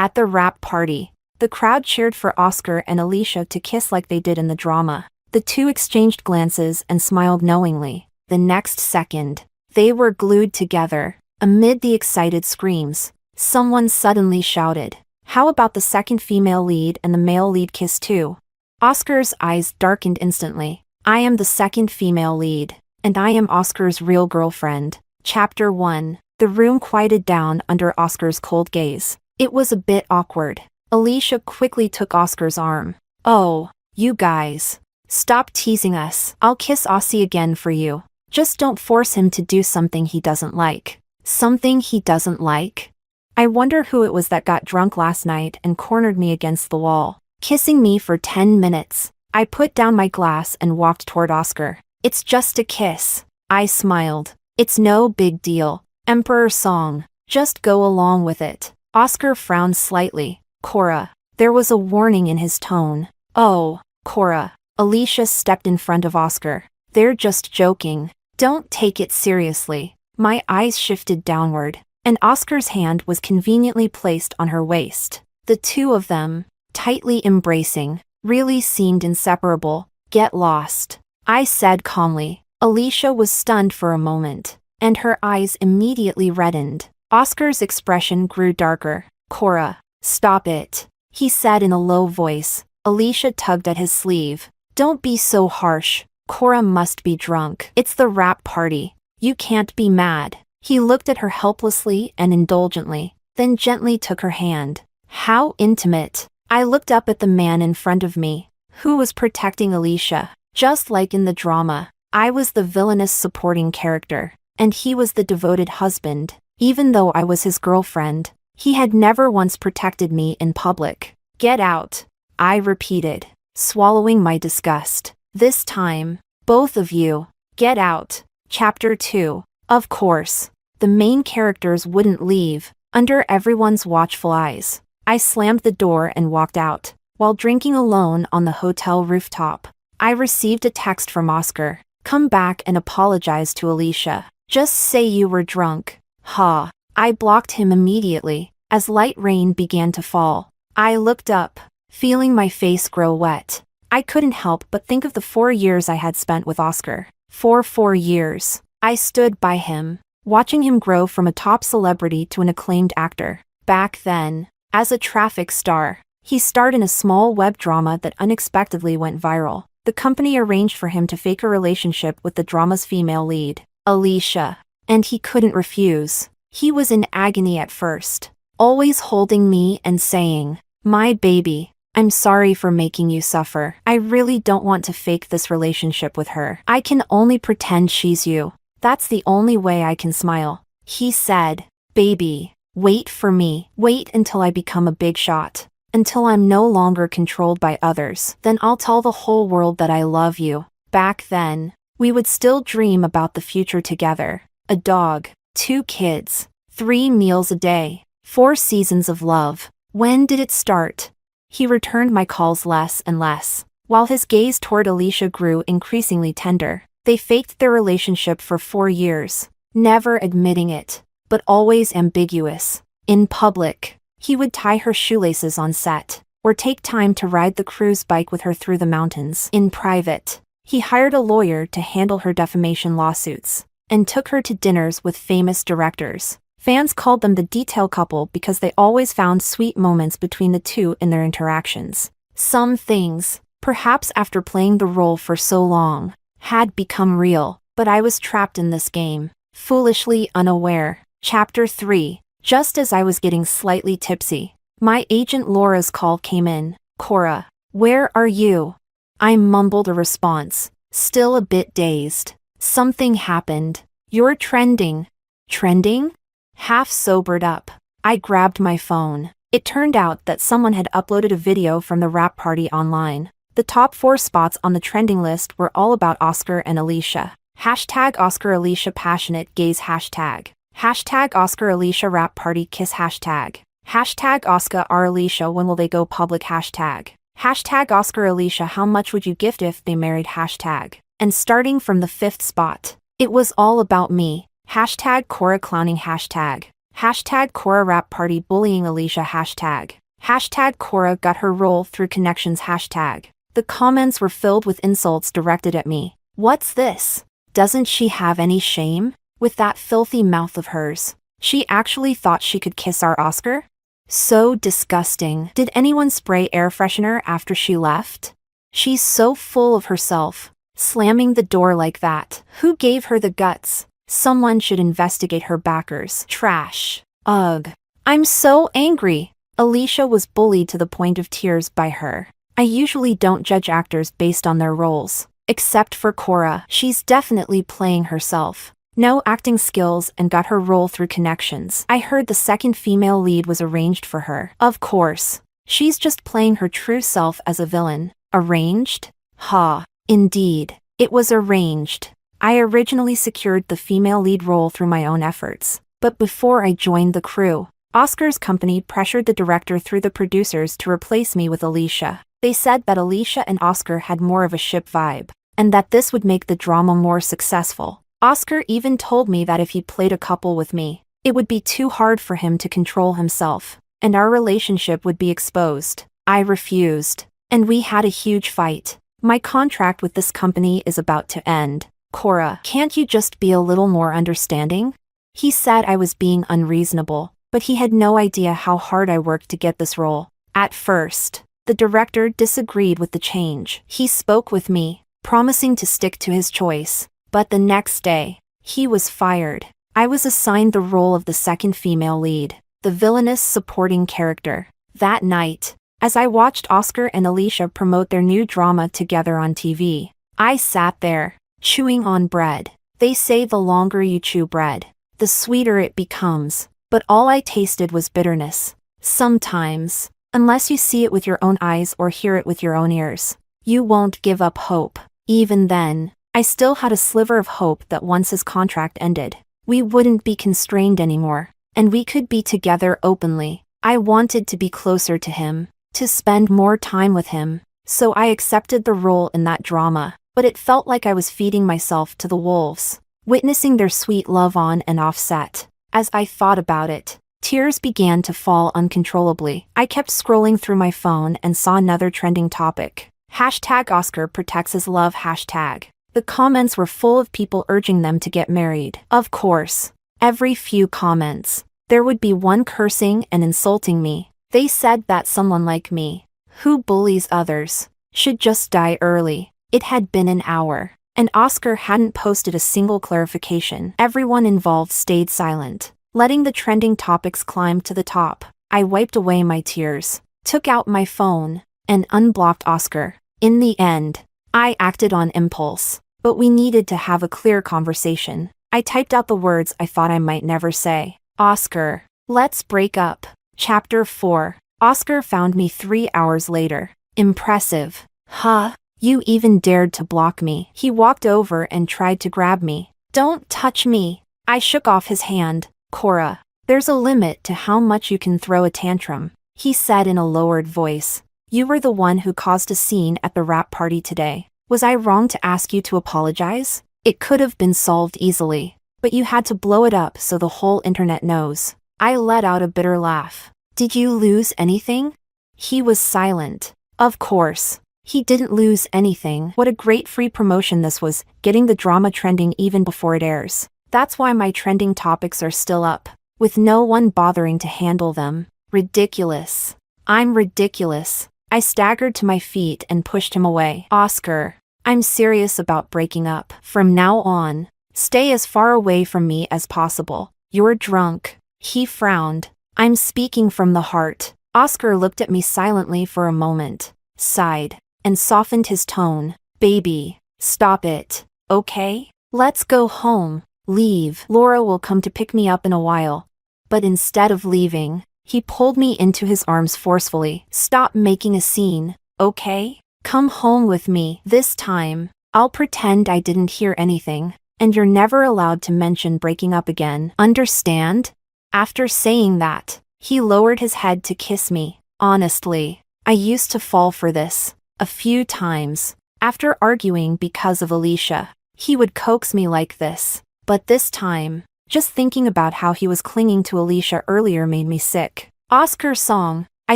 At the wrap party, the crowd cheered for Oscar and Alicia to kiss like they did in the drama. The two exchanged glances and smiled knowingly. The next second, they were glued together. Amid the excited screams, someone suddenly shouted, "How about the second female lead and the male lead kiss too?" Oscar's eyes darkened instantly. "I am the second female lead, and I am Oscar's real girlfriend." Chapter 1. The room quieted down under Oscar's cold gaze. It was a bit awkward. Alicia quickly took Oscar's arm. "Oh, you guys. Stop teasing us. I'll kiss Aussie again for you. Just don't force him to do something he doesn't like." Something he doesn't like? I wonder who it was that got drunk last night and cornered me against the wall, kissing me for 10 minutes. I put down my glass and walked toward Oscar. "It's just a kiss." I smiled. "It's no big deal. Emperor song. Just go along with it." Oscar frowned slightly. "Cora." There was a warning in his tone. "Oh, Cora." Alicia stepped in front of Oscar. "They're just joking. Don't take it seriously." My eyes shifted downward, and Oscar's hand was conveniently placed on her waist. The two of them, tightly embracing, really seemed inseparable. "Get lost," I said calmly. Alicia was stunned for a moment, and her eyes immediately reddened. Oscar's expression grew darker. "Cora, stop it," he said in a low voice. Alicia tugged at his sleeve. "Don't be so harsh. Cora must be drunk. It's the wrap party. You can't be mad." He looked at her helplessly and indulgently, then gently took her hand. How intimate. I looked up at the man in front of me, who was protecting Alicia. Just like in the drama, I was the villainous supporting character, and he was the devoted husband. Even though I was his girlfriend, he had never once protected me in public. "Get out," I repeated, swallowing my disgust. "This time, both of you, get out." Chapter 2. Of course, the main characters wouldn't leave, under everyone's watchful eyes. I slammed the door and walked out. While drinking alone on the hotel rooftop, I received a text from Oscar. "Come back and apologize to Alicia. Just say you were drunk." Ha. I blocked him immediately, as light rain began to fall. I looked up, feeling my face grow wet. I couldn't help but think of the 4 years I had spent with Oscar. For 4 years, I stood by him, watching him grow from a top celebrity to an acclaimed actor. Back then, as a traffic star, he starred in a small web drama that unexpectedly went viral. The company arranged for him to fake a relationship with the drama's female lead, Alicia, and he couldn't refuse. He was in agony at first, always holding me and saying, "My baby, I'm sorry for making you suffer. I really don't want to fake this relationship with her. I can only pretend she's you. That's the only way I can smile." He said, "Baby, wait for me. Wait until I become a big shot. Until I'm no longer controlled by others. Then I'll tell the whole world that I love you." Back then, we would still dream about the future together. A dog, 2 kids, 3 meals a day, 4 seasons of love. When did it start? He returned my calls less and less, while his gaze toward Alicia grew increasingly tender. They faked their relationship for 4 years, never admitting it, but always ambiguous. In public, he would tie her shoelaces on set, or take time to ride the cruise bike with her through the mountains. In private, he hired a lawyer to handle her defamation lawsuits, and took her to dinners with famous directors. Fans called them the detail couple because they always found sweet moments between the two in their interactions. Some things, perhaps after playing the role for so long, had become real, but I was trapped in this game, foolishly unaware. Chapter 3. Just as I was getting slightly tipsy, my agent Laura's call came in. "Cora, where are you?" I mumbled a response, still a bit dazed. "Something happened. You're trending." "Trending?" Half sobered up, I grabbed my phone. It turned out that someone had uploaded a video from the wrap party online. The top 4 spots on the trending list were all about Oscar and Alicia. Hashtag Oscar Alicia passionate gaze hashtag. Hashtag Oscar Alicia wrap party kiss hashtag. Hashtag Oscar R Alicia when will they go public hashtag. Hashtag Oscar Alicia how much would you gift if they married hashtag. And starting from the 5th spot, it was all about me. Hashtag Cora clowning hashtag. Hashtag Cora rap party bullying Alicia hashtag. Hashtag Cora got her role through connections hashtag. The comments were filled with insults directed at me. What's this? Doesn't she have any shame? With that filthy mouth of hers. She actually thought she could kiss our Oscar? So disgusting. Did anyone spray air freshener after she left? She's so full of herself. Slamming the door like that. Who gave her the guts? Someone should investigate her backers. Trash. Ugh. I'm so angry. Alicia was bullied to the point of tears by her. I usually don't judge actors based on their roles. Except for Cora, she's definitely playing herself. No acting skills and got her role through connections. I heard the second female lead was arranged for her. Of course. She's just playing her true self as a villain. Arranged? Ha. Indeed. It was arranged. I originally secured the female lead role through my own efforts. But before I joined the crew, Oscar's company pressured the director through the producers to replace me with Alicia. They said that Alicia and Oscar had more of a ship vibe, and that this would make the drama more successful. Oscar even told me that if he played a couple with me, it would be too hard for him to control himself, and our relationship would be exposed. I refused, and we had a huge fight. My contract with this company is about to end. Cora, can't you just be a little more understanding? He said I was being unreasonable, but he had no idea how hard I worked to get this role. At first, the director disagreed with the change. He spoke with me, promising to stick to his choice. But the next day, he was fired. I was assigned the role of the second female lead, the villainous supporting character. That night, as I watched Oscar and Alicia promote their new drama together on TV, I sat there, chewing on bread. They say the longer you chew bread, the sweeter it becomes. But all I tasted was bitterness. Sometimes, unless you see it with your own eyes or hear it with your own ears, you won't give up hope. Even then, I still had a sliver of hope that once his contract ended, we wouldn't be constrained anymore, and we could be together openly. I wanted to be closer to him, to spend more time with him, so I accepted the role in that drama, but it felt like I was feeding myself to the wolves, witnessing their sweet love on and off set. As I thought about it, tears began to fall uncontrollably. I kept scrolling through my phone and saw another trending topic. Hashtag Oscar protects his love hashtag. The comments were full of people urging them to get married. Of course, every few comments, there would be one cursing and insulting me. They said that someone like me, who bullies others, should just die early. It had been an hour, and Oscar hadn't posted a single clarification. Everyone involved stayed silent, letting the trending topics climb to the top. I wiped away my tears, took out my phone, and unblocked Oscar. In the end, I acted on impulse, but we needed to have a clear conversation. I typed out the words I thought I might never say. Oscar, let's break up. Chapter 4. Oscar found me 3 hours later. Impressive. Huh? You even dared to block me. He walked over and tried to grab me. Don't touch me. I shook off his hand. Cora, there's a limit to how much you can throw a tantrum, he said in a lowered voice. You were the one who caused a scene at the rap party today. Was I wrong to ask you to apologize? It could have been solved easily, but you had to blow it up so the whole internet knows. I let out a bitter laugh. Did you lose anything? He was silent. Of course. He didn't lose anything. What a great free promotion this was, getting the drama trending even before it airs. That's why my trending topics are still up, with no one bothering to handle them. Ridiculous. I'm ridiculous. I staggered to my feet and pushed him away. Oscar, I'm serious about breaking up. From now on, stay as far away from me as possible. You're drunk. He frowned. I'm speaking from the heart. Oscar looked at me silently for a moment, sighed, and softened his tone. Baby, stop it, okay? Let's go home. Leave. Laura will come to pick me up in a while. But instead of leaving, he pulled me into his arms forcefully. Stop making a scene, okay? Come home with me. This time, I'll pretend I didn't hear anything, and you're never allowed to mention breaking up again. Understand? After saying that, he lowered his head to kiss me. Honestly, I used to fall for this. A few times. After arguing because of Alicia, he would coax me like this. But this time, Just thinking about how he was clinging to Alicia earlier made me sick. Oscar's song. I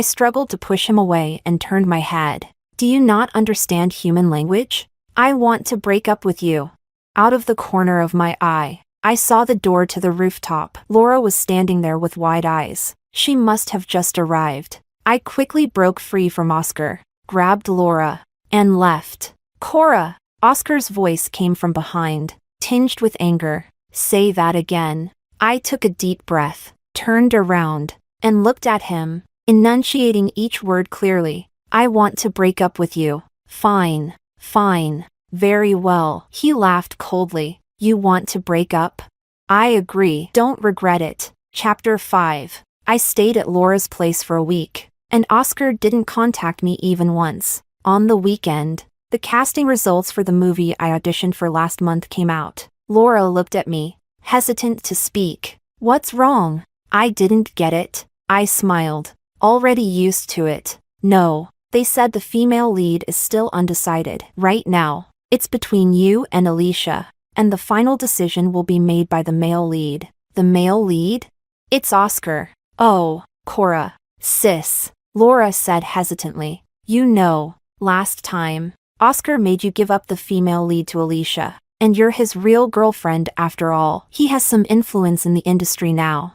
struggled to push him away and turned my head. Do you not understand human language? I want to break up with you. Out of the corner of my eye, I saw the door to the rooftop. Laura was standing there with wide eyes. She must have just arrived. I quickly broke free from Oscar, grabbed Laura, and left. Cora! Oscar's voice came from behind, tinged with anger. Say that again. I took a deep breath, turned around, and looked at him, enunciating each word clearly. I want to break up with you. Fine. Fine. Very well. He laughed coldly. You want to break up? I agree. Don't regret it. Chapter 5. I stayed at Laura's place for a week, and Oscar didn't contact me even once. On the weekend, the casting results for the movie I auditioned for last month came out. Laura looked at me, hesitant to speak. What's wrong? I didn't get it. I smiled, already used to it. No, they said the female lead is still undecided. Right now, it's between you and Alicia, and the final decision will be made by the male lead. The male lead? It's Oscar. Oh, Cora. Sis, Laura said hesitantly. You know, last time, Oscar made you give up the female lead to Alicia, and you're his real girlfriend after all. He has some influence in the industry now.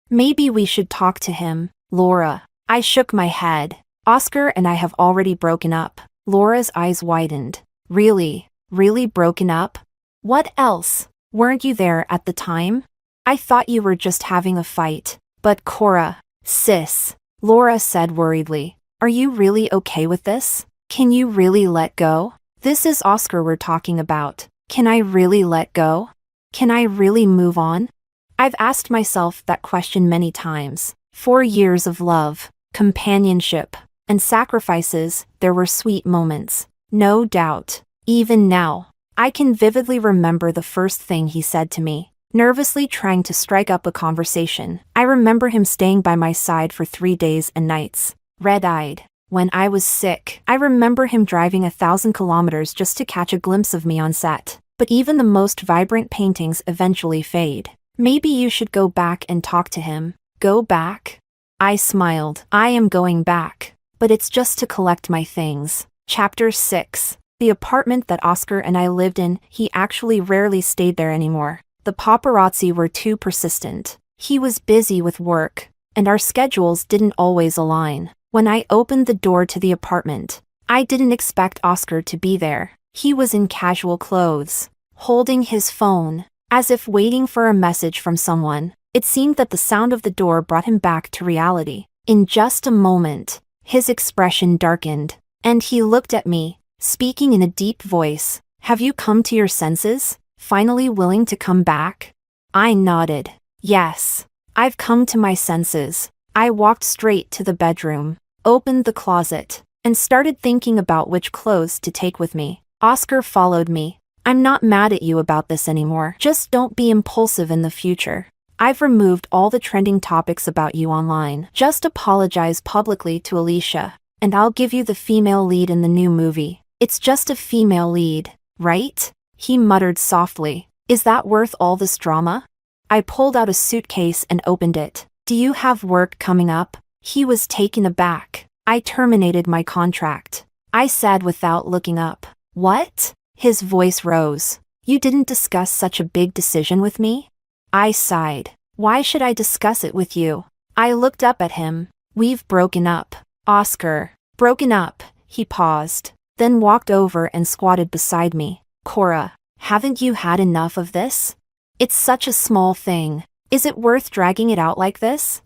Maybe we should talk to him, Laura. I shook my head. Oscar and I have already broken up. Laura's eyes widened. Really? Really broken up? What else? Weren't you there at the time? I thought you were just having a fight. But Cora, sis, Laura said worriedly, are you really okay with this? Can you really let go? This is Oscar we're talking about. Can I really let go? Can I really move on? I've asked myself that question many times. 4 years of love, companionship, and sacrifices, there were sweet moments. No doubt. Even now, I can vividly remember the first thing he said to me. Nervously trying to strike up a conversation. I remember him staying by my side for 3 days and nights, red-eyed. When I was sick, I remember him driving 1,000 kilometers just to catch a glimpse of me on set. But even the most vibrant paintings eventually fade. Maybe you should go back and talk to him. Go back? I smiled. I am going back. But it's just to collect my things. Chapter 6. The apartment that Oscar and I lived in, he actually rarely stayed there anymore. The paparazzi were too persistent. He was busy with work, and our schedules didn't always align. When I opened the door to the apartment, I didn't expect Oscar to be there. He was in casual clothes, holding his phone, as if waiting for a message from someone. It seemed that the sound of the door brought him back to reality. In just a moment, his expression darkened, and he looked at me, speaking in a deep voice. Have you come to your senses? Finally willing to come back? I nodded. Yes, I've come to my senses. I walked straight to the bedroom, opened the closet, and started thinking about which clothes to take with me. Oscar followed me. I'm not mad at you about this anymore. Just don't be impulsive in the future. I've removed all the trending topics about you online. Just apologize publicly to Alicia, and I'll give you the female lead in the new movie. It's just a female lead, right? He muttered softly. Is that worth all this drama? I pulled out a suitcase and opened it. Do you have work coming up? He was taken aback. I terminated my contract, I said without looking up. What? His voice rose. You didn't discuss such a big decision with me? I sighed. Why should I discuss it with you? I looked up at him. We've broken up. Oscar. Broken up. He paused, then walked over and squatted beside me. Cora, haven't you had enough of this? It's such a small thing. Is it worth dragging it out like this?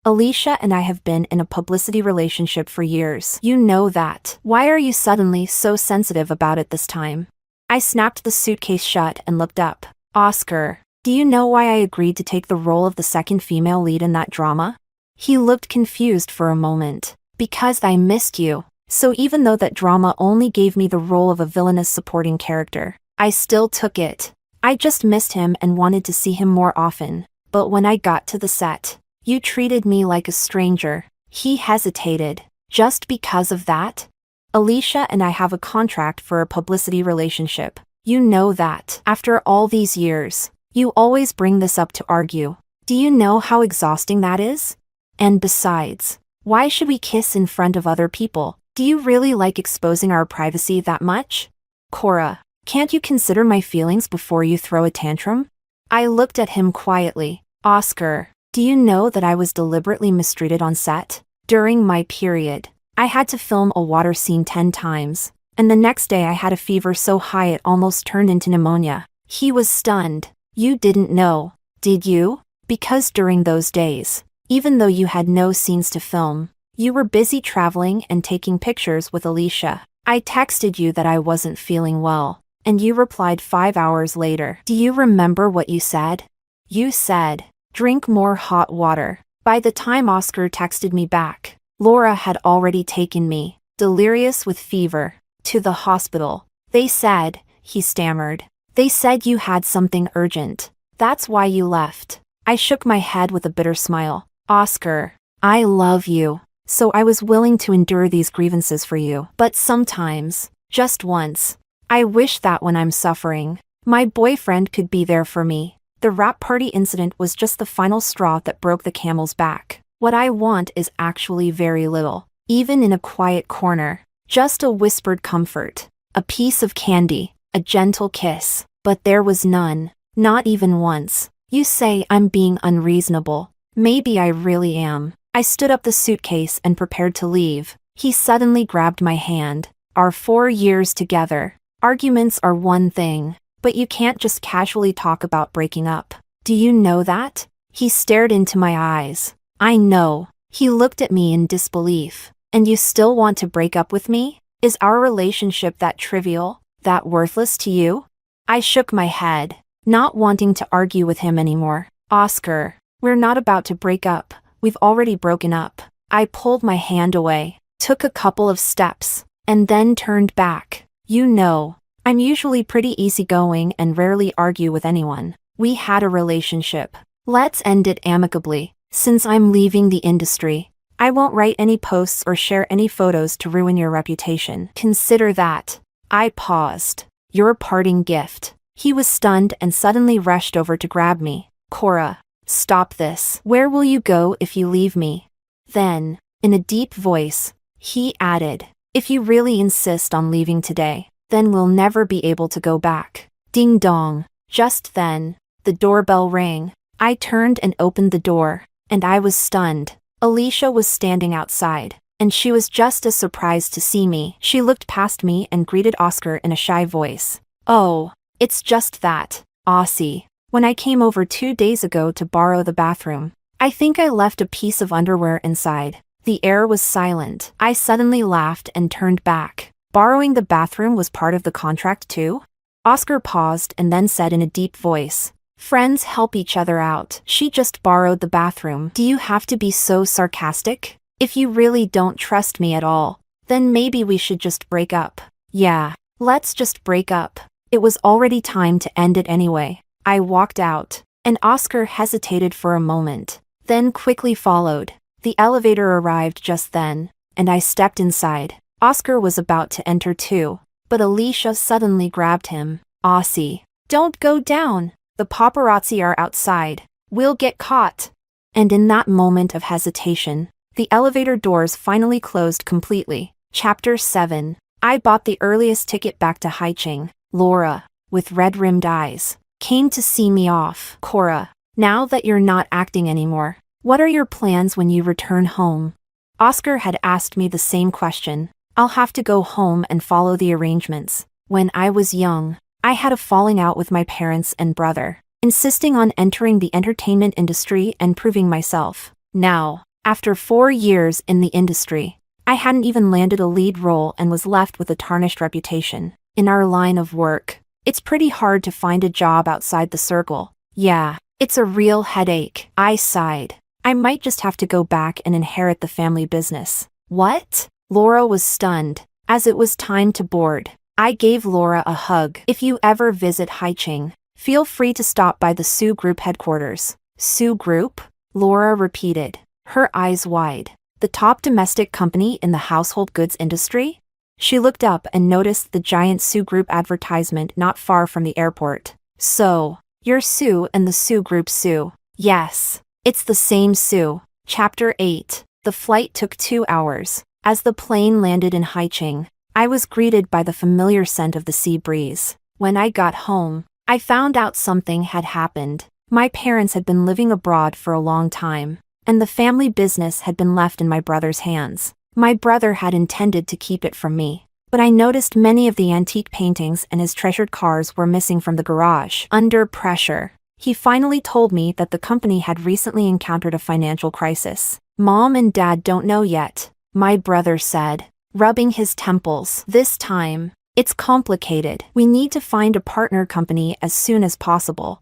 Alicia and I have been in a publicity relationship for years. You know that. Why are you suddenly so sensitive about it this time? I snapped the suitcase shut and looked up. Oscar, do you know why I agreed to take the role of the second female lead in that drama? He looked confused for a moment. Because I missed you. So even though that drama only gave me the role of a villainous supporting character, I still took it. I just missed him and wanted to see him more often. But when I got to the set, you treated me like a stranger. He hesitated. Just because of that? Alicia and I have a contract for a publicity relationship. You know that. After all these years, You always bring this up to argue. Do you know how exhausting that is? And besides, why should we kiss in front of other people? Do you really like exposing our privacy that much? Cora, can't you consider my feelings before you throw a tantrum? I looked at him quietly. Oscar, do you know that I was deliberately mistreated on set? During my period, I had to film a water scene 10 times, and the next day I had a fever so high it almost turned into pneumonia. He was stunned. You didn't know, did you? Because during those days, even though you had no scenes to film, you were busy traveling and taking pictures with Alicia. I texted you that I wasn't feeling well, and you replied 5 hours later. Do you remember what you said? You said, drink more hot water. By the time Oscar texted me back, Laura had already taken me, delirious with fever, to the hospital. They said, he stammered. They said you had something urgent. That's why you left. I shook my head with a bitter smile. Oscar, I love you, so I was willing to endure these grievances for you. But sometimes, just once, I wish that when I'm suffering, my boyfriend could be there for me. The wrap party incident was just the final straw that broke the camel's back. What I want is actually very little, even in a quiet corner. Just a whispered comfort, a piece of candy, a gentle kiss. But there was none, not even once. You say I'm being unreasonable. Maybe I really am. I stood up the suitcase and prepared to leave. He suddenly grabbed my hand. Our 4 years together. Arguments are one thing, but you can't just casually talk about breaking up. Do you know that? He stared into my eyes. I know. He looked at me in disbelief. And you still want to break up with me? Is our relationship that trivial, that worthless to you? I shook my head, not wanting to argue with him anymore. Oscar, we're not about to break up. We've already broken up. I pulled my hand away, took a couple of steps, and then turned back. You know, I'm usually pretty easygoing and rarely argue with anyone. We had a relationship. Let's end it amicably. Since I'm leaving the industry, I won't write any posts or share any photos to ruin your reputation. Consider that. I paused. Your parting gift. He was stunned and suddenly rushed over to grab me. Cora, stop this. Where will you go if you leave me? Then, in a deep voice, he added, if you really insist on leaving today, then we'll never be able to go back. Ding dong. Just then, the doorbell rang. I turned and opened the door, and I was stunned. Alicia was standing outside, and she was just as surprised to see me. She looked past me and greeted Oscar in a shy voice. Oh, it's just that, Aussie. When I came over 2 days ago to borrow the bathroom, I think I left a piece of underwear inside. The air was silent. I suddenly laughed and turned back. Borrowing the bathroom was part of the contract too? Oscar paused and then said in a deep voice, friends help each other out. She just borrowed the bathroom. Do you have to be so sarcastic? If you really don't trust me at all, then maybe we should just break up. Yeah, let's just break up. It was already time to end it anyway. I walked out, and Oscar hesitated for a moment, then quickly followed. The elevator arrived just then, and I stepped inside. Oscar was about to enter too, but Alicia suddenly grabbed him. Aussie, don't go down. The paparazzi are outside. We'll get caught. And in that moment of hesitation, the elevator doors finally closed completely. Chapter 7. I bought the earliest ticket back to Haicheng. Laura, with red-rimmed eyes, came to see me off. Cora, now that you're not acting anymore, what are your plans when you return home? Oscar had asked me the same question. I'll have to go home and follow the arrangements. When I was young, I had a falling out with my parents and brother, insisting on entering the entertainment industry and proving myself. Now, after 4 years in the industry, I hadn't even landed a lead role and was left with a tarnished reputation. In our line of work, it's pretty hard to find a job outside the circle. Yeah, it's a real headache. I sighed. I might just have to go back and inherit the family business. What? Laura was stunned. As it was time to board, I gave Laura a hug. If you ever visit Haicheng, feel free to stop by the Sue Group headquarters. Sue Group? Laura repeated, her eyes wide. The top domestic company in the household goods industry? She looked up and noticed the giant Sue Group advertisement not far from the airport. So, You're Sue and the Sue Group Sue. Yes. It's the same Sue. Chapter 8. The flight took 2 hours. As the plane landed in Haicheng, I was greeted by the familiar scent of the sea breeze. When I got home, I found out something had happened. My parents had been living abroad for a long time, and the family business had been left in my brother's hands. My brother had intended to keep it from me, but I noticed many of the antique paintings and his treasured cars were missing from the garage. Under pressure, he finally told me that the company had recently encountered a financial crisis. Mom and Dad don't know yet, my brother said, rubbing his temples. This time, it's complicated. We need to find a partner company as soon as possible.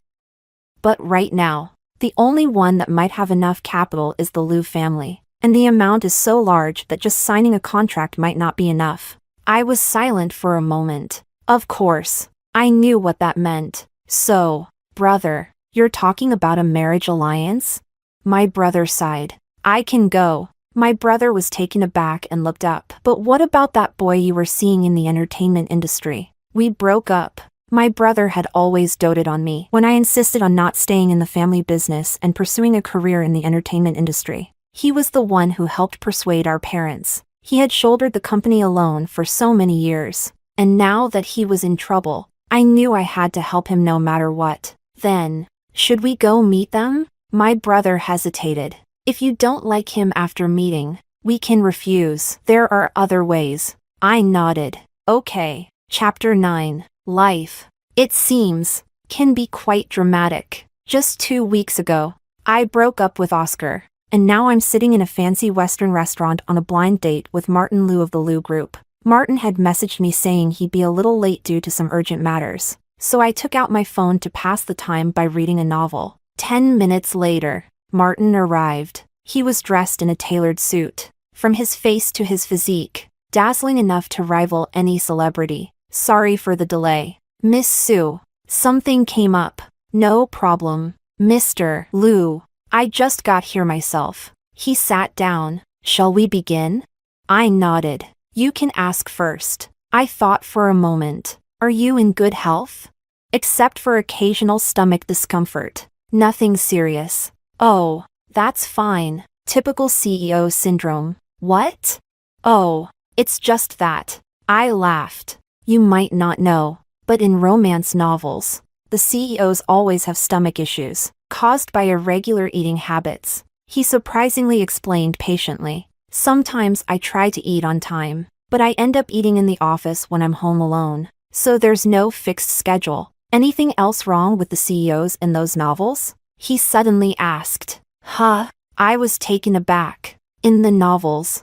But right now, the only one that might have enough capital is the Liu family, and the amount is so large that just signing a contract might not be enough. I was silent for a moment. Of course, I knew what that meant. So, brother, you're talking about a marriage alliance? My brother sighed. I can go. My brother was taken aback and looked up. But what about that boy you were seeing in the entertainment industry? We broke up. My brother had always doted on me when I insisted on not staying in the family business and pursuing a career in the entertainment industry. He was the one who helped persuade our parents. He had shouldered the company alone for so many years, and now that he was in trouble, I knew I had to help him no matter what. Then, should we go meet them? My brother hesitated. If you don't like him after meeting, we can refuse. There are other ways. I nodded. Okay. Chapter 9. Life, it seems, can be quite dramatic. Just 2 weeks ago, I broke up with Oscar, and now I'm sitting in a fancy Western restaurant on a blind date with Martin Liu of the Liu Group. Martin had messaged me saying he'd be a little late due to some urgent matters, so I took out my phone to pass the time by reading a novel. 10 minutes later, Martin arrived. He was dressed in a tailored suit, from his face to his physique, dazzling enough to rival any celebrity. Sorry for the delay. Miss Sue, something came up. No problem. Mr. Liu, I just got here myself. He sat down. Shall we begin? I nodded. You can ask first. I thought for a moment. Are you in good health? Except for occasional stomach discomfort. Nothing serious. Oh, that's fine. Typical CEO syndrome. What? Oh, it's just that. I laughed. You might not know, but in romance novels, the CEOs always have stomach issues, caused by irregular eating habits. He surprisingly explained patiently. Sometimes I try to eat on time, but I end up eating in the office when I'm home alone, so there's no fixed schedule. Anything else wrong with the CEOs in those novels? He suddenly asked. Huh? I was taken aback. In the novels,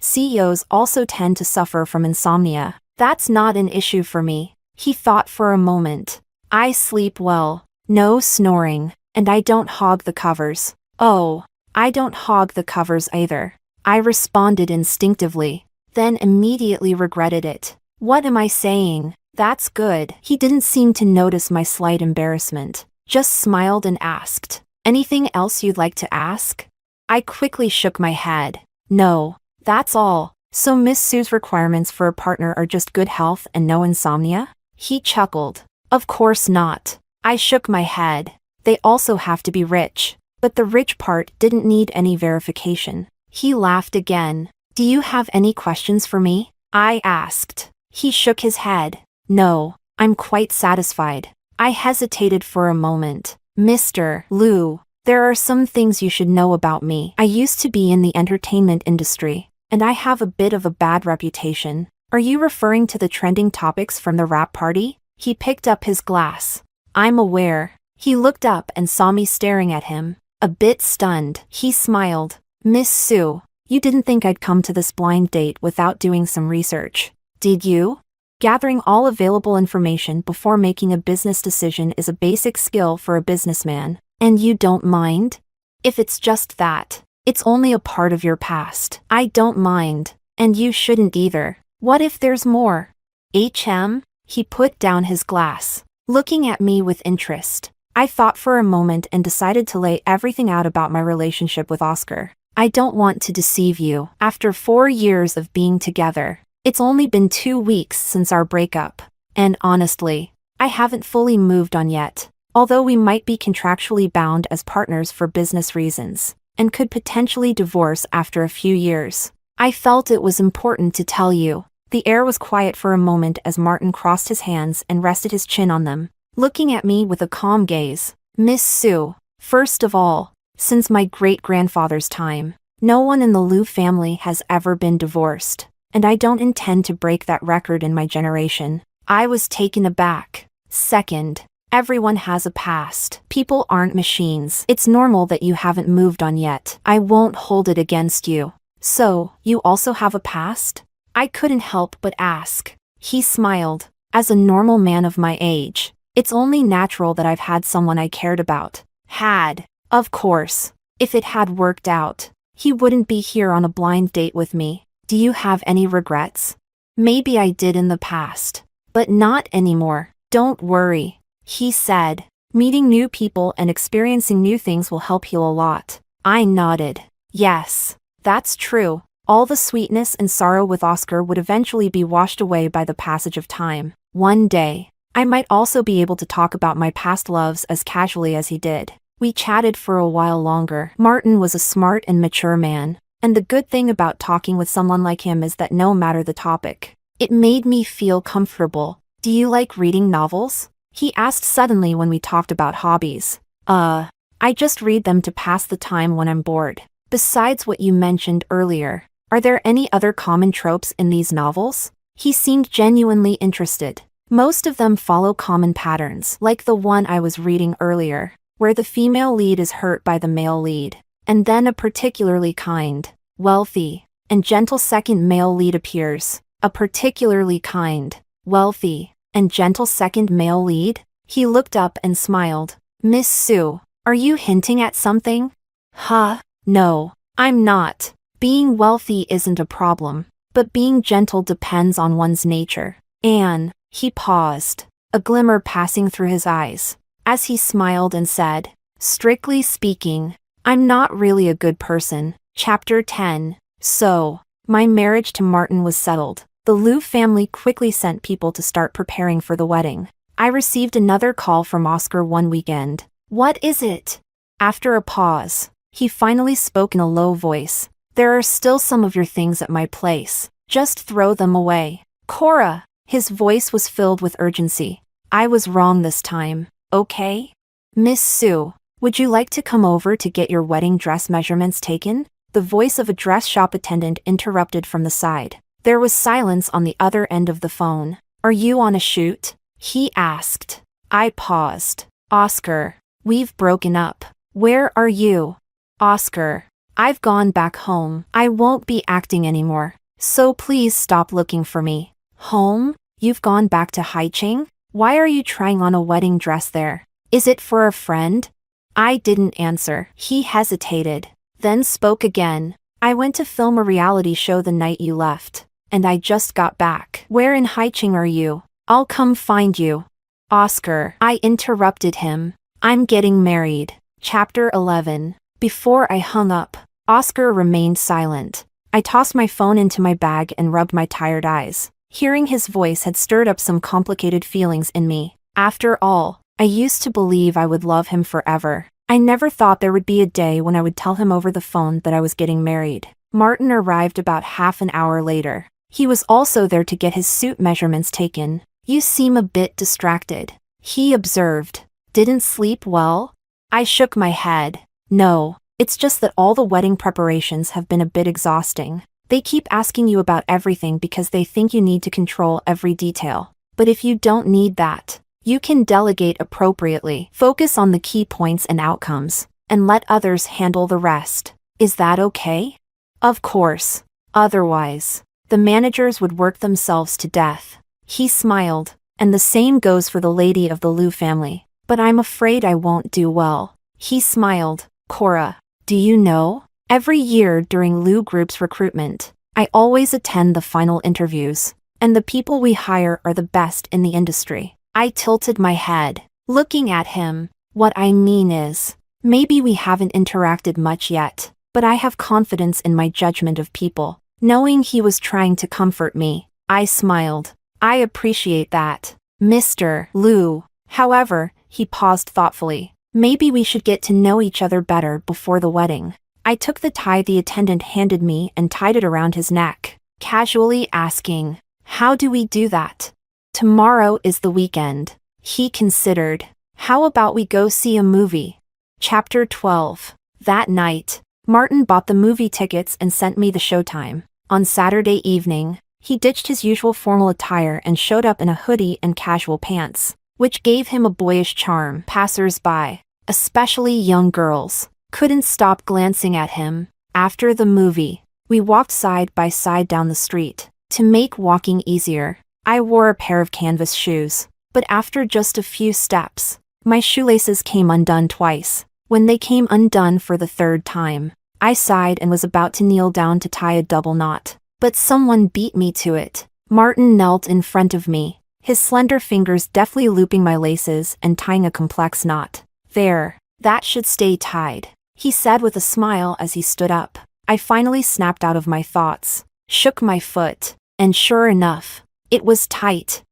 CEOs also tend to suffer from insomnia. That's not an issue for me. He thought for a moment. I sleep well, no snoring, and I don't hog the covers. Oh, I don't hog the covers either. I responded instinctively, then immediately regretted it. What am I saying? That's good. He didn't seem to notice my slight embarrassment, just smiled and asked, anything else you'd like to ask? I quickly shook my head. No, that's all. So Miss Sue's requirements for a partner are just good health and no insomnia? He chuckled. Of course not. I shook my head. They also have to be rich. But the rich part didn't need any verification. He laughed again. Do you have any questions for me? I asked. He shook his head. No, I'm quite satisfied. I hesitated for a moment. Mr. Liu, there are some things you should know about me. I used to be in the entertainment industry, and I have a bit of a bad reputation. Are you referring to the trending topics from the rap party? He picked up his glass. I'm aware. He looked up and saw me staring at him. A bit stunned, he smiled. Miss Sue, you didn't think I'd come to this blind date without doing some research, did you? Gathering all available information before making a business decision is a basic skill for a businessman. And you don't mind? If it's just that, it's only a part of your past. I don't mind. And you shouldn't either. What if there's more? He put down his glass, looking at me with interest. I thought for a moment and decided to lay everything out about my relationship with Oscar. I don't want to deceive you. After 4 years of being together, it's only been 2 weeks since our breakup. And honestly, I haven't fully moved on yet. although we might be contractually bound as partners for business reasons, and could potentially divorce after a few years. I felt it was important to tell you. The air was quiet for a moment as Martin crossed his hands and rested his chin on them, looking at me with a calm gaze. Miss Sue, first of all, since my great-grandfather's time, no one in the Liu family has ever been divorced, and I don't intend to break that record in my generation. I was taken aback. Second, everyone has a past. People aren't machines. It's normal that you haven't moved on yet. I won't hold it against you. So, you also have a past? I couldn't help but ask. He smiled. As a normal man of my age, it's only natural that I've had someone I cared about. Had. Of course. If it had worked out, he wouldn't be here on a blind date with me. Do you have any regrets? Maybe I did in the past, but not anymore. Don't worry, he said. Meeting new people and experiencing new things will help heal a lot. I nodded. Yes, that's true. All the sweetness and sorrow with Oscar would eventually be washed away by the passage of time. One day, I might also be able to talk about my past loves as casually as he did. We chatted for a while longer. Martin was a smart and mature man, and the good thing about talking with someone like him is that no matter the topic, it made me feel comfortable. Do you like reading novels? He asked suddenly when we talked about hobbies. I just read them to pass the time when I'm bored. Besides what you mentioned earlier, are there any other common tropes in these novels? He seemed genuinely interested. Most of them follow common patterns, like the one I was reading earlier, where the female lead is hurt by the male lead, and then a particularly kind, wealthy, and gentle second male lead appears. A particularly kind, wealthy, and gentle second male lead? He looked up and smiled. Miss Sue, are you hinting at something? Huh? No, I'm not. Being wealthy isn't a problem, but being gentle depends on one's nature. Anne, he paused, a glimmer passing through his eyes, as he smiled and said, strictly speaking, I'm not really a good person. Chapter 10. So, my marriage to Martin was settled. The Liu family quickly sent people to start preparing for the wedding. I received another call from Oscar one weekend. What is it? After a pause, he finally spoke in a low voice. There are still some of your things at my place. Just throw them away. Cora! His voice was filled with urgency. I was wrong this time, okay? Miss Sue, would you like to come over to get your wedding dress measurements taken? The voice of a dress shop attendant interrupted from the side. There was silence on the other end of the phone. Are you on a shoot? He asked. I paused. Oscar, we've broken up. Where are you? Oscar, I've gone back home. I won't be acting anymore, so please stop looking for me. Home? You've gone back to Haicheng? Why are you trying on a wedding dress there? Is it for a friend? I didn't answer. He hesitated, then spoke again. I went to film a reality show the night you left, and I just got back. Where in Haicheng are you? I'll come find you. Oscar, I interrupted him. I'm getting married. Chapter 11. Before I hung up, Oscar remained silent. I tossed my phone into my bag and rubbed my tired eyes. Hearing his voice had stirred up some complicated feelings in me. After all, I used to believe I would love him forever. I never thought there would be a day when I would tell him over the phone that I was getting married. Martin arrived about half an hour later. He was also there to get his suit measurements taken. You seem a bit distracted, he observed. Didn't sleep well? I shook my head. No, it's just that all the wedding preparations have been a bit exhausting. They keep asking you about everything because they think you need to control every detail. But if you don't need that, you can delegate appropriately. Focus on the key points and outcomes, and let others handle the rest. Is that okay? Of course. Otherwise, the managers would work themselves to death. He smiled, and the same goes for the lady of the Liu family. But I'm afraid I won't do well. He smiled. Cora, do you know? Every year during Liu Group's recruitment, I always attend the final interviews, and the people we hire are the best in the industry. I tilted my head, looking at him. What I mean is, maybe we haven't interacted much yet, but I have confidence in my judgment of people. Knowing he was trying to comfort me, I smiled. I appreciate that, Mr. Liu. However, He paused thoughtfully. Maybe we should get to know each other better before the wedding. I took the tie the attendant handed me and tied it around his neck, casually asking, "How do we do that?" "Tomorrow is the weekend," he considered. "How about we go see a movie?" Chapter 12. That night, Martin bought the movie tickets and sent me the showtime. On Saturday evening, he ditched his usual formal attire and showed up in a hoodie and casual pants, which gave him a boyish charm. Passers-by, especially young girls, couldn't stop glancing at him. After the movie, we walked side by side down the street. To make walking easier, I wore a pair of canvas shoes, but after just a few steps, my shoelaces came undone twice. When they came undone for the third time, I sighed and was about to kneel down to tie a double knot, but someone beat me to it. Martin knelt in front of me, his slender fingers deftly looping my laces and tying a complex knot. "There, that should stay tied," he said with a smile as he stood up. I finally snapped out of my thoughts, shook my foot, and sure enough, it was tight.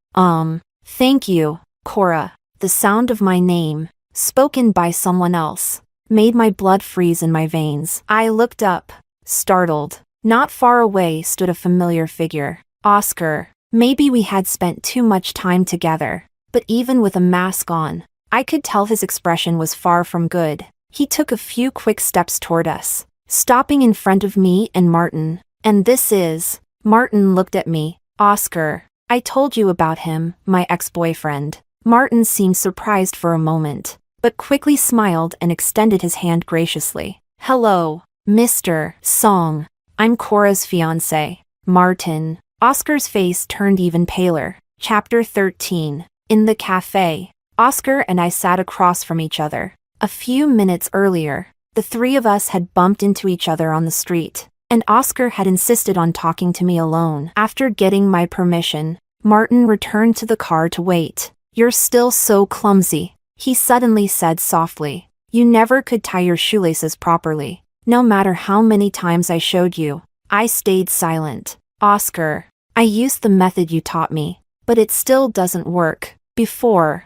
Thank you, Cora." The sound of my name, spoken by someone else, made my blood freeze in my veins. I looked up, startled. Not far away stood a familiar figure. Oscar. Maybe we had spent too much time together, but even with a mask on, I could tell his expression was far from good. He took a few quick steps toward us, stopping in front of me and Martin. "And this is..." Martin looked at me. "Oscar. I told you about him, my ex-boyfriend." Martin seemed surprised for a moment, but quickly smiled and extended his hand graciously. "Hello, Mr. Song. I'm Cora's fiancé, Martin." Oscar's face turned even paler. Chapter 13. In the cafe, Oscar and I sat across from each other. A few minutes earlier, the three of us had bumped into each other on the street, and Oscar had insisted on talking to me alone. After getting my permission, Martin returned to the car to wait. "You're still so clumsy," he suddenly said softly. "You never could tie your shoelaces properly. No matter how many times I showed you." I stayed silent. "Oscar, I used the method you taught me, but it still doesn't work. Before,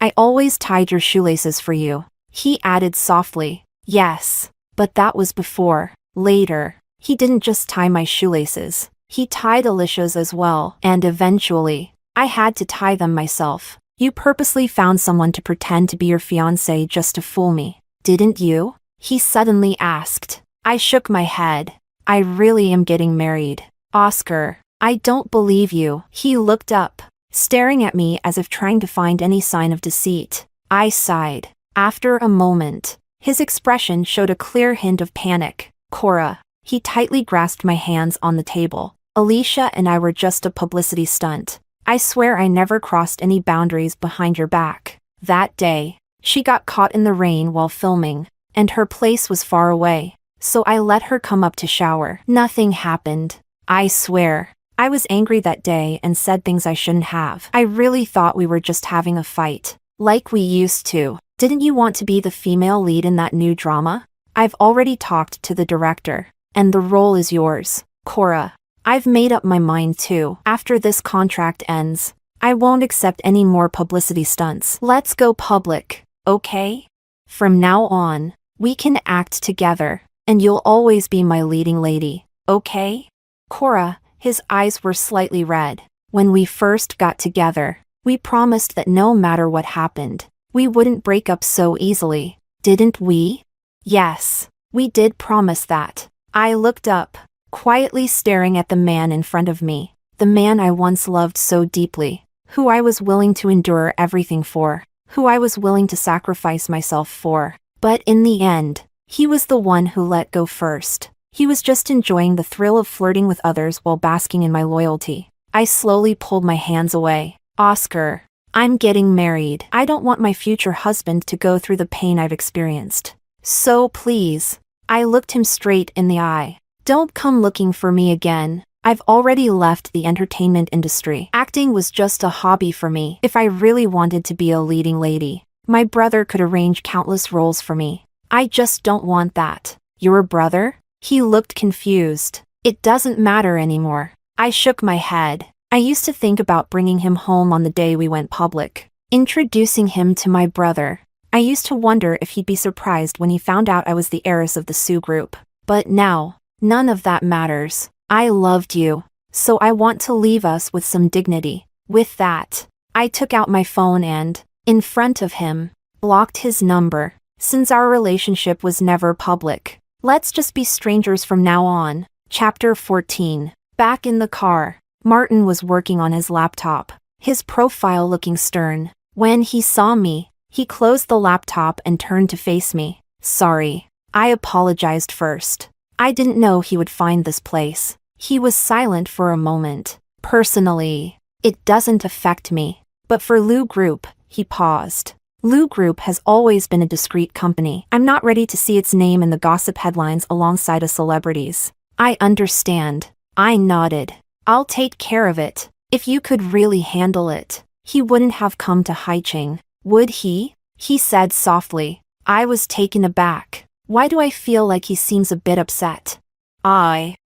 I always tied your shoelaces for you," he added softly. "Yes, but that was before." Later, he didn't just tie my shoelaces, he tied Alicia's as well, and eventually, I had to tie them myself. "You purposely found someone to pretend to be your fiancé just to fool me, didn't you?" he suddenly asked. I shook my head. "I really am getting married." "Oscar, I don't believe you." He looked up, staring at me as if trying to find any sign of deceit. I sighed. After a moment, his expression showed a clear hint of panic. "Cora." He tightly grasped my hands on the table. "Alicia and I were just a publicity stunt. I swear I never crossed any boundaries behind your back." That day, she got caught in the rain while filming, and her place was far away, so I let her come up to shower. Nothing happened. I swear, I was angry that day and said things I shouldn't have. I really thought we were just having a fight, like we used to. "Didn't you want to be the female lead in that new drama?" "I've already talked to the director, and the role is yours, Cora." "I've made up my mind too. After this contract ends, I won't accept any more publicity stunts. Let's go public, okay? From now on, we can act together, and you'll always be my leading lady, okay?" Cora, his eyes were slightly red. "When we first got together, we promised that no matter what happened, we wouldn't break up so easily, didn't we?" "Yes, we did promise that." I looked up, quietly staring at the man in front of me, the man I once loved so deeply, who I was willing to endure everything for, who I was willing to sacrifice myself for. But in the end, he was the one who let go first. He was just enjoying the thrill of flirting with others while basking in my loyalty. I slowly pulled my hands away. "Oscar, I'm getting married. I don't want my future husband to go through the pain I've experienced. So please." I looked him straight in the eye. "Don't come looking for me again. I've already left the entertainment industry. Acting was just a hobby for me. If I really wanted to be a leading lady, my brother could arrange countless roles for me. I just don't want that." "Your brother?" He looked confused. "It doesn't matter anymore." I shook my head. I used to think about bringing him home on the day we went public, introducing him to my brother. I used to wonder if he'd be surprised when he found out I was the heiress of the Sue Group. But now, none of that matters. I loved you, so I want to leave us with some dignity. With that, I took out my phone and, in front of him, blocked his number. Since our relationship was never public, let's just be strangers from now on. Chapter 14. Back in the car, Martin was working on his laptop, his profile looking stern. When he saw me, he closed the laptop and turned to face me. Sorry. I apologized first. I didn't know he would find this place. He was silent for a moment. Personally, it doesn't affect me. But for Lu Group, he paused. Lu Group has always been a discreet company. I'm not ready to see its name in the gossip headlines alongside a celebrity's. I understand. I nodded. I'll take care of it. If you could really handle it, he wouldn't have come to Haicheng, would he? He said softly. I was taken aback. Why do I feel like he seems a bit upset?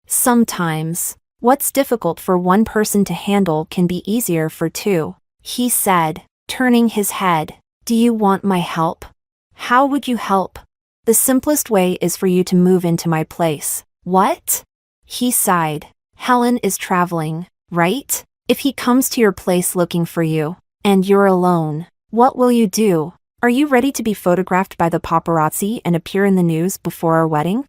Sometimes, what's difficult for one person to handle can be easier for two, he said, turning his head. Do you want my help? How would you help? The simplest way is for you to move into my place. What? He sighed. Helen is traveling, right? If he comes to your place looking for you, and you're alone, what will you do? Are you ready to be photographed by the paparazzi and appear in the news before our wedding?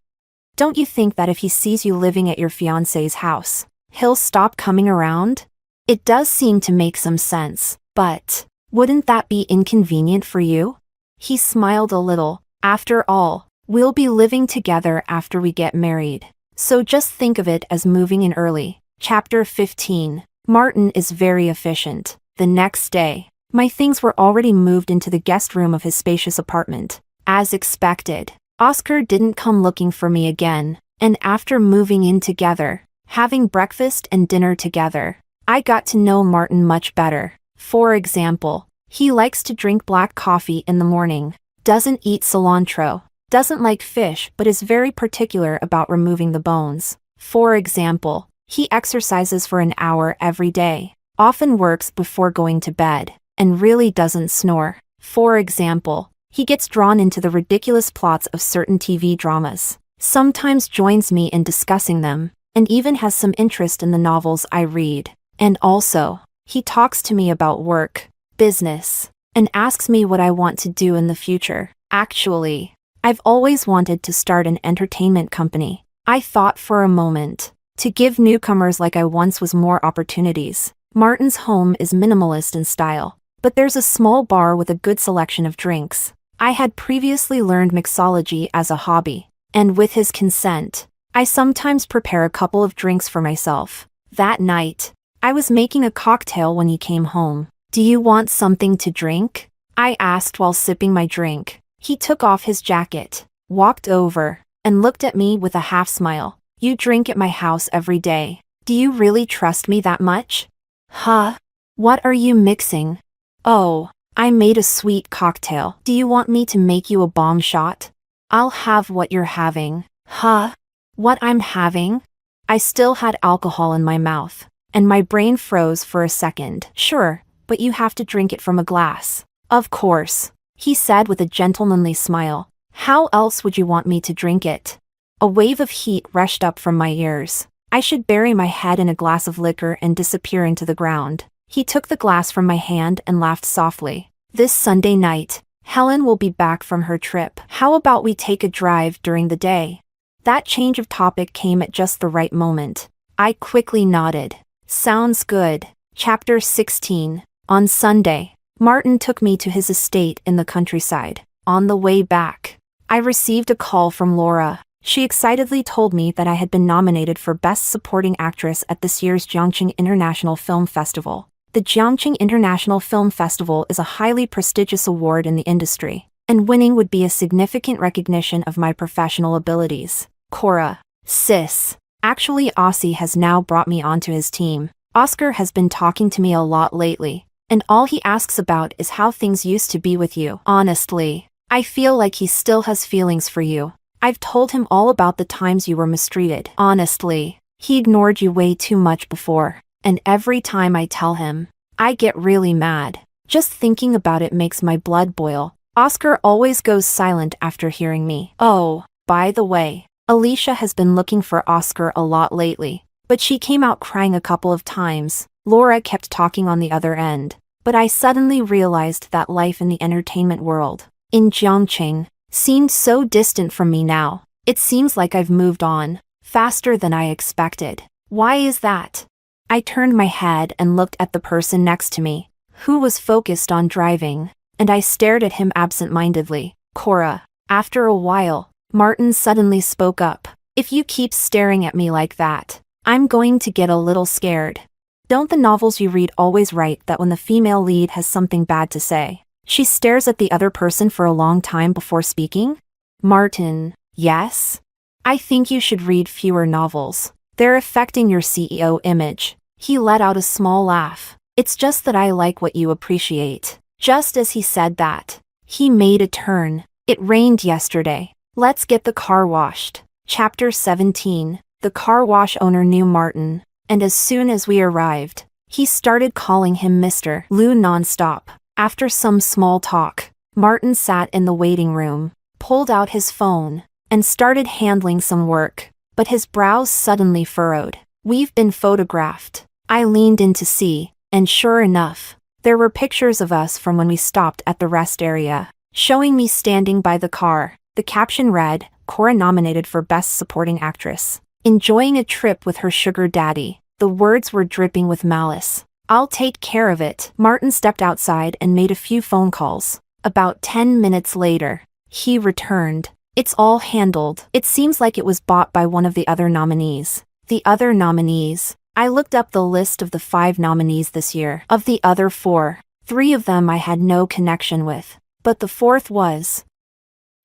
Don't you think that if he sees you living at your fiancé's house, he'll stop coming around? It does seem to make some sense, but wouldn't that be inconvenient for you? He smiled a little. After all, we'll be living together after we get married. So just think of it as moving in early. Chapter 15. Martin is very efficient. The next day, my things were already moved into the guest room of his spacious apartment. As expected, Oscar didn't come looking for me again, and after moving in together, having breakfast and dinner together, I got to know Martin much better. For example, he likes to drink black coffee in the morning, doesn't eat cilantro, doesn't like fish but is very particular about removing the bones. For example, he exercises for an hour every day, often works before going to bed, and really doesn't snore. For example, he gets drawn into the ridiculous plots of certain TV dramas, sometimes joins me in discussing them, and even has some interest in the novels I read. And also, he talks to me about work, business, and asks me what I want to do in the future. Actually, I've always wanted to start an entertainment company. I thought for a moment, to give newcomers like I once was more opportunities. Martin's home is minimalist in style, but there's a small bar with a good selection of drinks. I had previously learned mixology as a hobby, and with his consent, I sometimes prepare a couple of drinks for myself. That night, I was making a cocktail when he came home. Do you want something to drink? I asked while sipping my drink. He took off his jacket, walked over, and looked at me with a half smile. You drink at my house every day. Do you really trust me that much? Huh? What are you mixing? Oh, I made a sweet cocktail. Do you want me to make you a bomb shot? I'll have what you're having. Huh? What I'm having? I still had alcohol in my mouth, and my brain froze for a second. Sure, but you have to drink it from a glass. Of course, he said with a gentlemanly smile. How else would you want me to drink it? A wave of heat rushed up from my ears. I should bury my head in a glass of liquor and disappear into the ground. He took the glass from my hand and laughed softly. This Sunday night, Helen will be back from her trip. How about we take a drive during the day? That change of topic came at just the right moment. I quickly nodded. Sounds good. Chapter 16. On Sunday, Martin took me to his estate in the countryside. On the way back, I received a call from Laura. She excitedly told me that I had been nominated for Best Supporting Actress at this year's Jiangqing International Film Festival. The Jiangqing International Film Festival is a highly prestigious award in the industry, and winning would be a significant recognition of my professional abilities. Cora, sis. Actually, Aussie has now brought me onto his team. Oscar has been talking to me a lot lately, and all he asks about is how things used to be with you. Honestly, I feel like he still has feelings for you. I've told him all about the times you were mistreated. Honestly, he ignored you way too much before, and every time I tell him, I get really mad. Just thinking about it makes my blood boil. Oscar always goes silent after hearing me. Oh, by the way, Alicia has been looking for Oscar a lot lately, but she came out crying a couple of times. Laura kept talking on the other end, but I suddenly realized that life in the entertainment world, in Jiangqing, seemed so distant from me now. It seems like I've moved on, faster than I expected. Why is that? I turned my head and looked at the person next to me, who was focused on driving, and I stared at him absent-mindedly. Cora. After a while, Martin suddenly spoke up. If you keep staring at me like that, I'm going to get a little scared. Don't the novels you read always write that when the female lead has something bad to say, she stares at the other person for a long time before speaking? Martin. Yes? I think you should read fewer novels. They're affecting your CEO image. He let out a small laugh. It's just that I like what you appreciate. Just as he said that, he made a turn. It rained yesterday. Let's get the car washed. Chapter 17. The car wash owner knew Martin, and as soon as we arrived, he started calling him Mr. Liu nonstop. After some small talk, Martin sat in the waiting room, pulled out his phone, and started handling some work, but his brows suddenly furrowed. We've been photographed. I leaned in to see, and sure enough, there were pictures of us from when we stopped at the rest area, showing me standing by the car. The caption read, Cora nominated for Best Supporting Actress. Enjoying a trip with her sugar daddy. The words were dripping with malice. I'll take care of it. Martin stepped outside and made a few phone calls. About 10 minutes later, he returned. It's all handled. It seems like it was bought by one of the other nominees. The other nominees? I looked up the list of the 5 nominees this year. Of the other 4, 3 of them I had no connection with, but the 4th was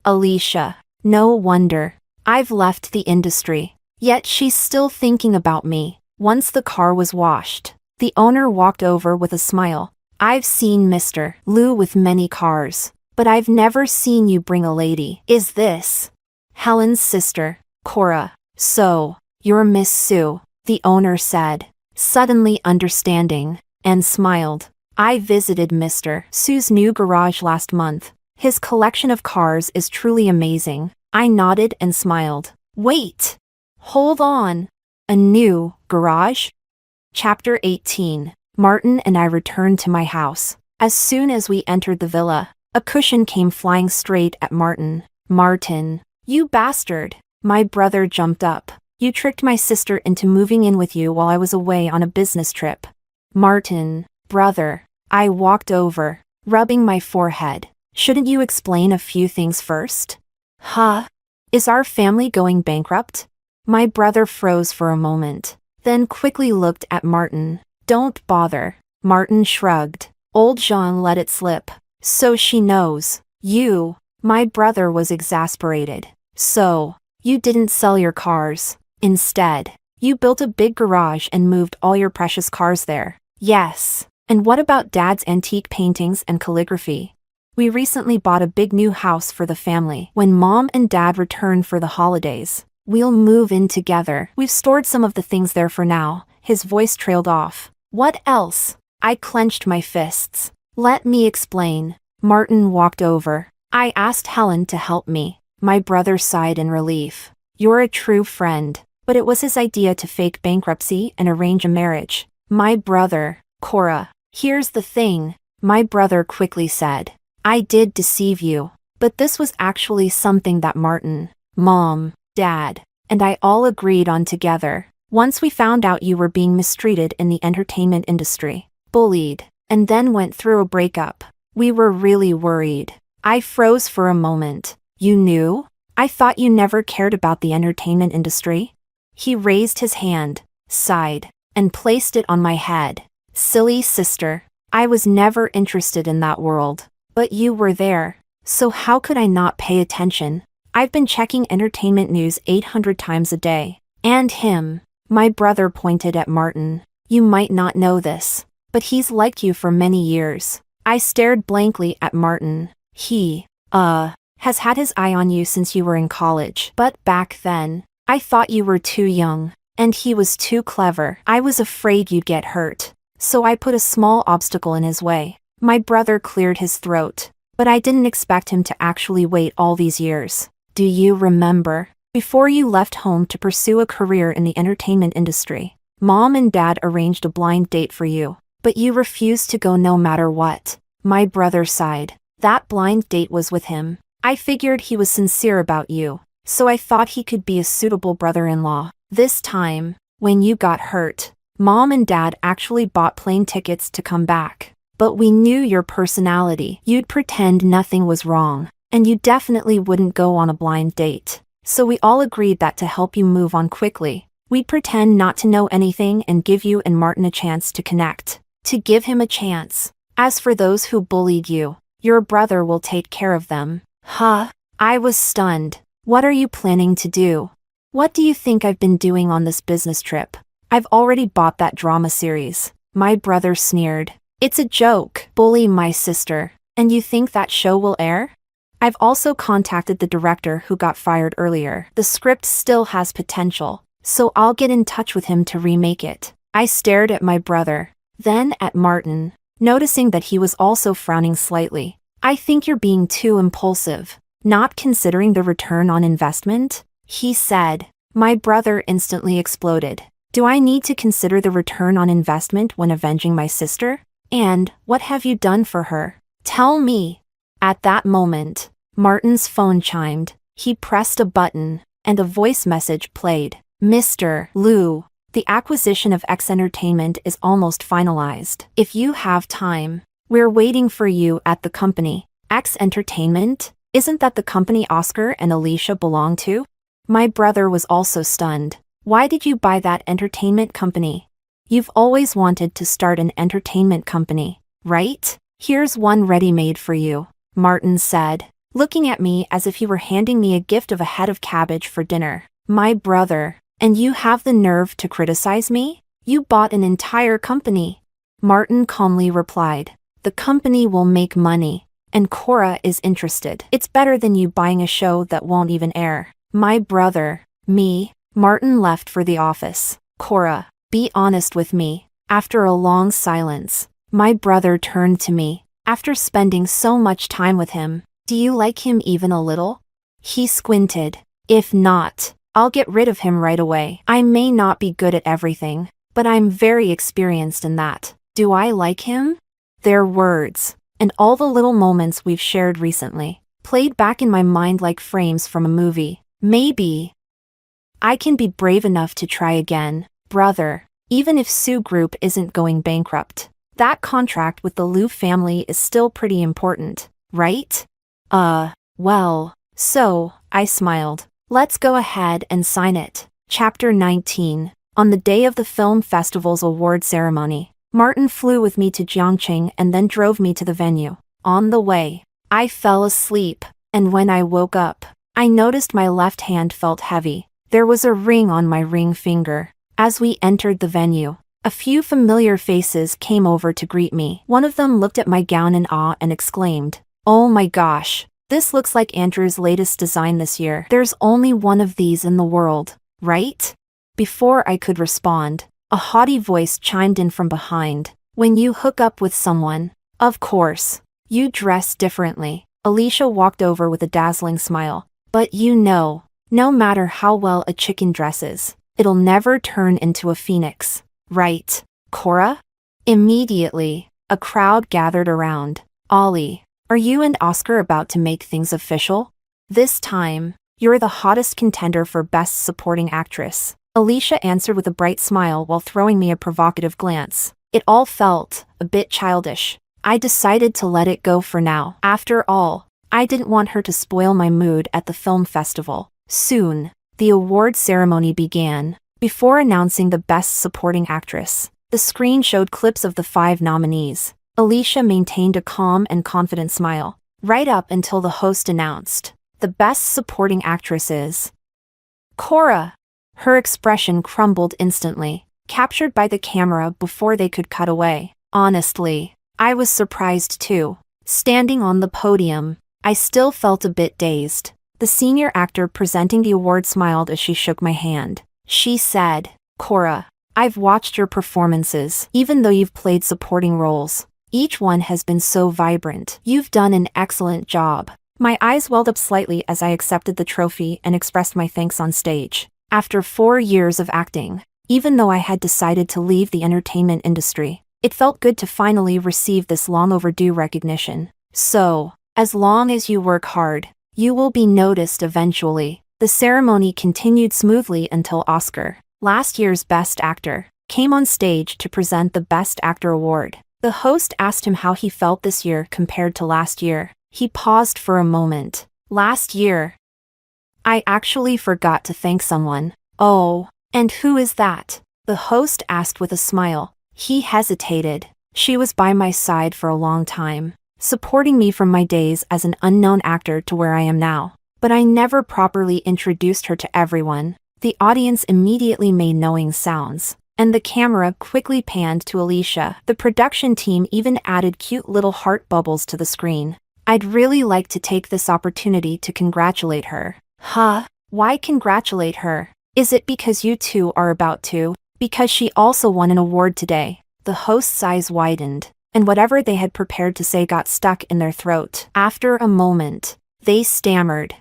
Alicia. No wonder. I've left the industry. Yet she's still thinking about me. Once the car was washed, the owner walked over with a smile. I've seen Mr. Liu with many cars, but I've never seen you bring a lady. Is this Helen's sister, Cora? So, you're Miss Sue, the owner said, suddenly understanding, and smiled. I visited Mr. Su's new garage last month. His collection of cars is truly amazing. I nodded and smiled. Wait! Hold on! A new garage? Chapter 18. Martin and I returned to my house. As soon as we entered the villa, a cushion came flying straight at Martin. Martin, you bastard! My brother jumped up. You tricked my sister into moving in with you while I was away on a business trip. Martin, brother. I walked over, rubbing my forehead. Shouldn't you explain a few things first? Huh? Is our family going bankrupt? My brother froze for a moment, then quickly looked at Martin. Don't bother. Martin shrugged. Old Jean let it slip. So she knows. You. My brother was exasperated. So, you didn't sell your cars. Instead, you built a big garage and moved all your precious cars there. Yes. And what about Dad's antique paintings and calligraphy? We recently bought a big new house for the family. When Mom and Dad return for the holidays, we'll move in together. We've stored some of the things there for now. His voice trailed off. What else? I clenched my fists. Let me explain. Martin walked over. I asked Helen to help me. My brother sighed in relief. You're a true friend. But it was his idea to fake bankruptcy and arrange a marriage. My brother, Cora. Here's the thing, my brother quickly said. I did deceive you. But this was actually something that Martin, Mom, Dad, and I all agreed on together. Once we found out you were being mistreated in the entertainment industry, bullied, and then went through a breakup, we were really worried. I froze for a moment. You knew? I thought you never cared about the entertainment industry. He raised his hand, sighed, and placed it on my head. Silly sister. I was never interested in that world. But you were there. So how could I not pay attention? I've been checking entertainment news 800 times a day. And him. My brother pointed at Martin. You might not know this, but he's liked you for many years. I stared blankly at Martin. He, has had his eye on you since you were in college. But back then, I thought you were too young, and he was too clever. I was afraid you'd get hurt, so I put a small obstacle in his way. My brother cleared his throat. But I didn't expect him to actually wait all these years. Do you remember? Before you left home to pursue a career in the entertainment industry, Mom and Dad arranged a blind date for you. But you refused to go no matter what. My brother sighed. That blind date was with him. I figured he was sincere about you, so I thought he could be a suitable brother-in-law. This time, when you got hurt, Mom and Dad actually bought plane tickets to come back. But we knew your personality. You'd pretend nothing was wrong, and you definitely wouldn't go on a blind date. So we all agreed that to help you move on quickly, we'd pretend not to know anything and give you and Martin a chance to connect. To give him a chance. As for those who bullied you, your brother will take care of them. Huh? I was stunned. What are you planning to do? What do you think I've been doing on this business trip? I've already bought that drama series. My brother sneered. It's a joke. Bully my sister. And you think that show will air? I've also contacted the director who got fired earlier. The script still has potential, so I'll get in touch with him to remake it. I stared at my brother, then at Martin, noticing that he was also frowning slightly. I think you're being too impulsive, not considering the return on investment, he said. My brother instantly exploded. Do I need to consider the return on investment when avenging my sister? And what have you done for her? Tell me. At that moment, Martin's phone chimed. He pressed a button, and a voice message played. Mr. Liu, the acquisition of X Entertainment is almost finalized. If you have time, we're waiting for you at the company. X Entertainment? Isn't that the company Oscar and Alicia belong to? My brother was also stunned. Why did you buy that entertainment company? You've always wanted to start an entertainment company, right? Here's one ready-made for you, Martin said, looking at me as if he were handing me a gift of a head of cabbage for dinner. My brother, and you have the nerve to criticize me? You bought an entire company. Martin calmly replied. The company will make money, and Cora is interested. It's better than you buying a show that won't even air. My brother, me, Martin left for the office. Cora, be honest with me. After a long silence, my brother turned to me. After spending so much time with him, do you like him even a little? He squinted. If not, I'll get rid of him right away. I may not be good at everything, but I'm very experienced in that. Do I like him? Their words, and all the little moments we've shared recently, played back in my mind like frames from a movie. Maybe I can be brave enough to try again, brother, even if Sue Group isn't going bankrupt. That contract with the Liu family is still pretty important, right? Well, so, I smiled. Let's go ahead and sign it. Chapter 19. On the day of the film festival's award ceremony, Martin flew with me to Jiangqing and then drove me to the venue. On the way, I fell asleep, and when I woke up, I noticed my left hand felt heavy. There was a ring on my ring finger. As we entered the venue, a few familiar faces came over to greet me. One of them looked at my gown in awe and exclaimed, "Oh my gosh, this looks like Andrew's latest design this year. There's only one of these in the world, right?" Before I could respond, a haughty voice chimed in from behind. "When you hook up with someone, of course, you dress differently." Alicia walked over with a dazzling smile. "But you know, no matter how well a chicken dresses, it'll never turn into a phoenix, right, Cora?" Immediately, a crowd gathered around. "Ollie, are you and Oscar about to make things official? This time, you're the hottest contender for Best Supporting Actress." Alicia answered with a bright smile while throwing me a provocative glance. It all felt a bit childish. I decided to let it go for now. After all, I didn't want her to spoil my mood at the film festival. Soon, the award ceremony began. Before announcing the Best Supporting Actress, the screen showed clips of the 5 nominees. Alicia maintained a calm and confident smile, right up until the host announced, "The Best Supporting Actress is Cora." Her expression crumbled instantly, captured by the camera before they could cut away. Honestly, I was surprised too. Standing on the podium, I still felt a bit dazed. The senior actor presenting the award smiled as she shook my hand. She said, "Cora, I've watched your performances. Even though you've played supporting roles, Each one has been so vibrant. You've done an excellent job. My eyes welled up slightly as I accepted the trophy and expressed my thanks on stage. After 4 years of acting, even though I had decided to leave the entertainment industry, it felt good to finally receive this long overdue recognition. So, as long as you work hard, you will be noticed eventually. The ceremony continued smoothly until Oscar, last year's Best Actor, came on stage to present the Best Actor award. The host asked him how he felt this year compared to last year. He paused for a moment. Last year, I actually forgot to thank someone. Oh, and who is that? The host asked with a smile. He hesitated. She was by my side for a long time, supporting me from my days as an unknown actor to where I am now. But I never properly introduced her to everyone. The audience immediately made knowing sounds, and the camera quickly panned to Alicia. The production team even added cute little heart bubbles to the screen. I'd really like to take this opportunity to congratulate her. Huh? Why congratulate her? Is it because you two are about to? Because she also won an award today. The host's eyes widened, and whatever they had prepared to say got stuck in their throat. After a moment, they stammered.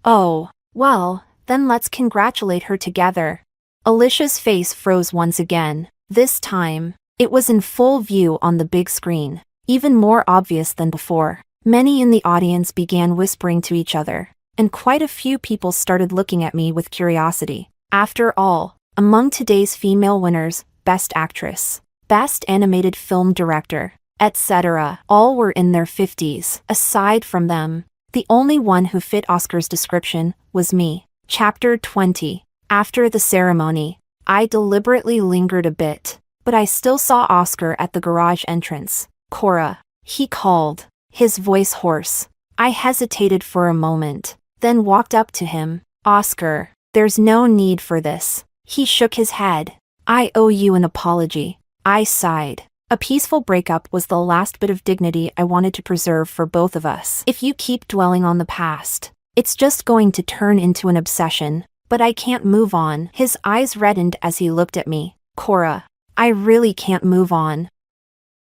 Oh, well, then let's congratulate her together. Alicia's face froze once again. This time, it was in full view on the big screen, even more obvious than before. Many in the audience began whispering to each other, and quite a few people started looking at me with curiosity. After all, among today's female winners, Best Actress, Best Animated Film Director, etc., all were in their 50s. Aside from them, the only one who fit Oscar's description was me. Chapter 20. After the ceremony, I deliberately lingered a bit, but I still saw Oscar at the garage entrance. Cora, he called, his voice hoarse. I hesitated for a moment, then walked up to him. Oscar, there's no need for this. He shook his head. I owe you an apology. I sighed. A peaceful breakup was the last bit of dignity I wanted to preserve for both of us. If you keep dwelling on the past, it's just going to turn into an obsession. But I can't move on. His eyes reddened as he looked at me. Cora, I really can't move on.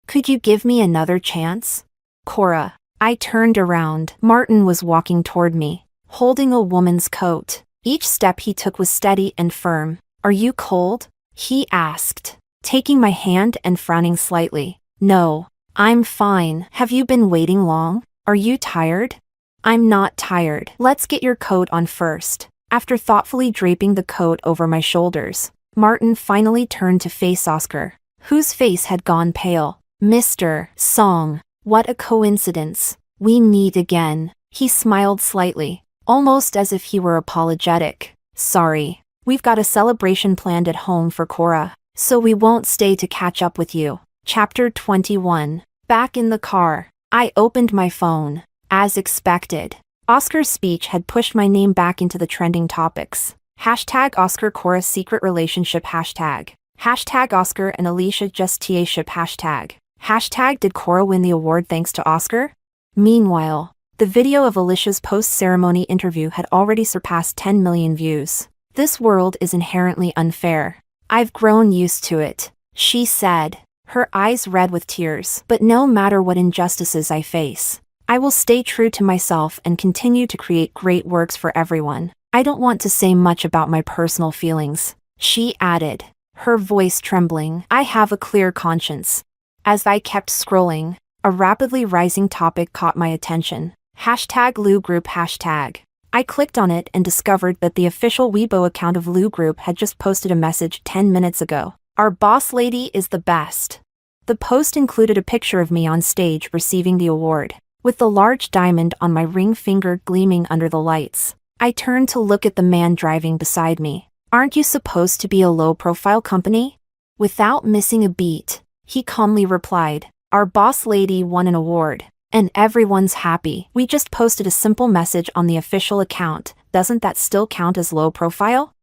Could you give me another chance? Cora. I turned around. Martin was walking toward me, holding a woman's coat. Each step he took was steady and firm. Are you cold? He asked, taking my hand and frowning slightly. No, I'm fine. Have you been waiting long? Are you tired? I'm not tired. Let's get your coat on first. After thoughtfully draping the coat over my shoulders, Martin finally turned to face Oscar, whose face had gone pale. Mr. Song, what a coincidence. We meet again. He smiled slightly, almost as if he were apologetic. Sorry, we've got a celebration planned at home for Cora, so we won't stay to catch up with you. Chapter 21. Back in the car, I opened my phone. As expected, Oscar's speech had pushed my name back into the trending topics. Hashtag Oscar Cora secret relationship hashtag. Hashtag Oscar and Alicia just TA ship hashtag. Hashtag did Cora win the award thanks to Oscar? Meanwhile, the video of Alicia's post-ceremony interview had already surpassed 10 million views. This world is inherently unfair. I've grown used to it, she said, her eyes red with tears. But no matter what injustices I face, I will stay true to myself and continue to create great works for everyone. I don't want to say much about my personal feelings, she added, her voice trembling. I have a clear conscience. As I kept scrolling, a rapidly rising topic caught my attention. Hashtag Lou Group hashtag. I clicked on it and discovered that the official Weibo account of Lou Group had just posted a message 10 minutes ago. Our boss lady is the best. The post included a picture of me on stage receiving the award, with the large diamond on my ring finger gleaming under the lights. I turned to look at the man driving beside me. Aren't you supposed to be a low-profile company? Without missing a beat, he calmly replied, our boss lady won an award, and everyone's happy. We just posted a simple message on the official account. Doesn't that still count as low profile?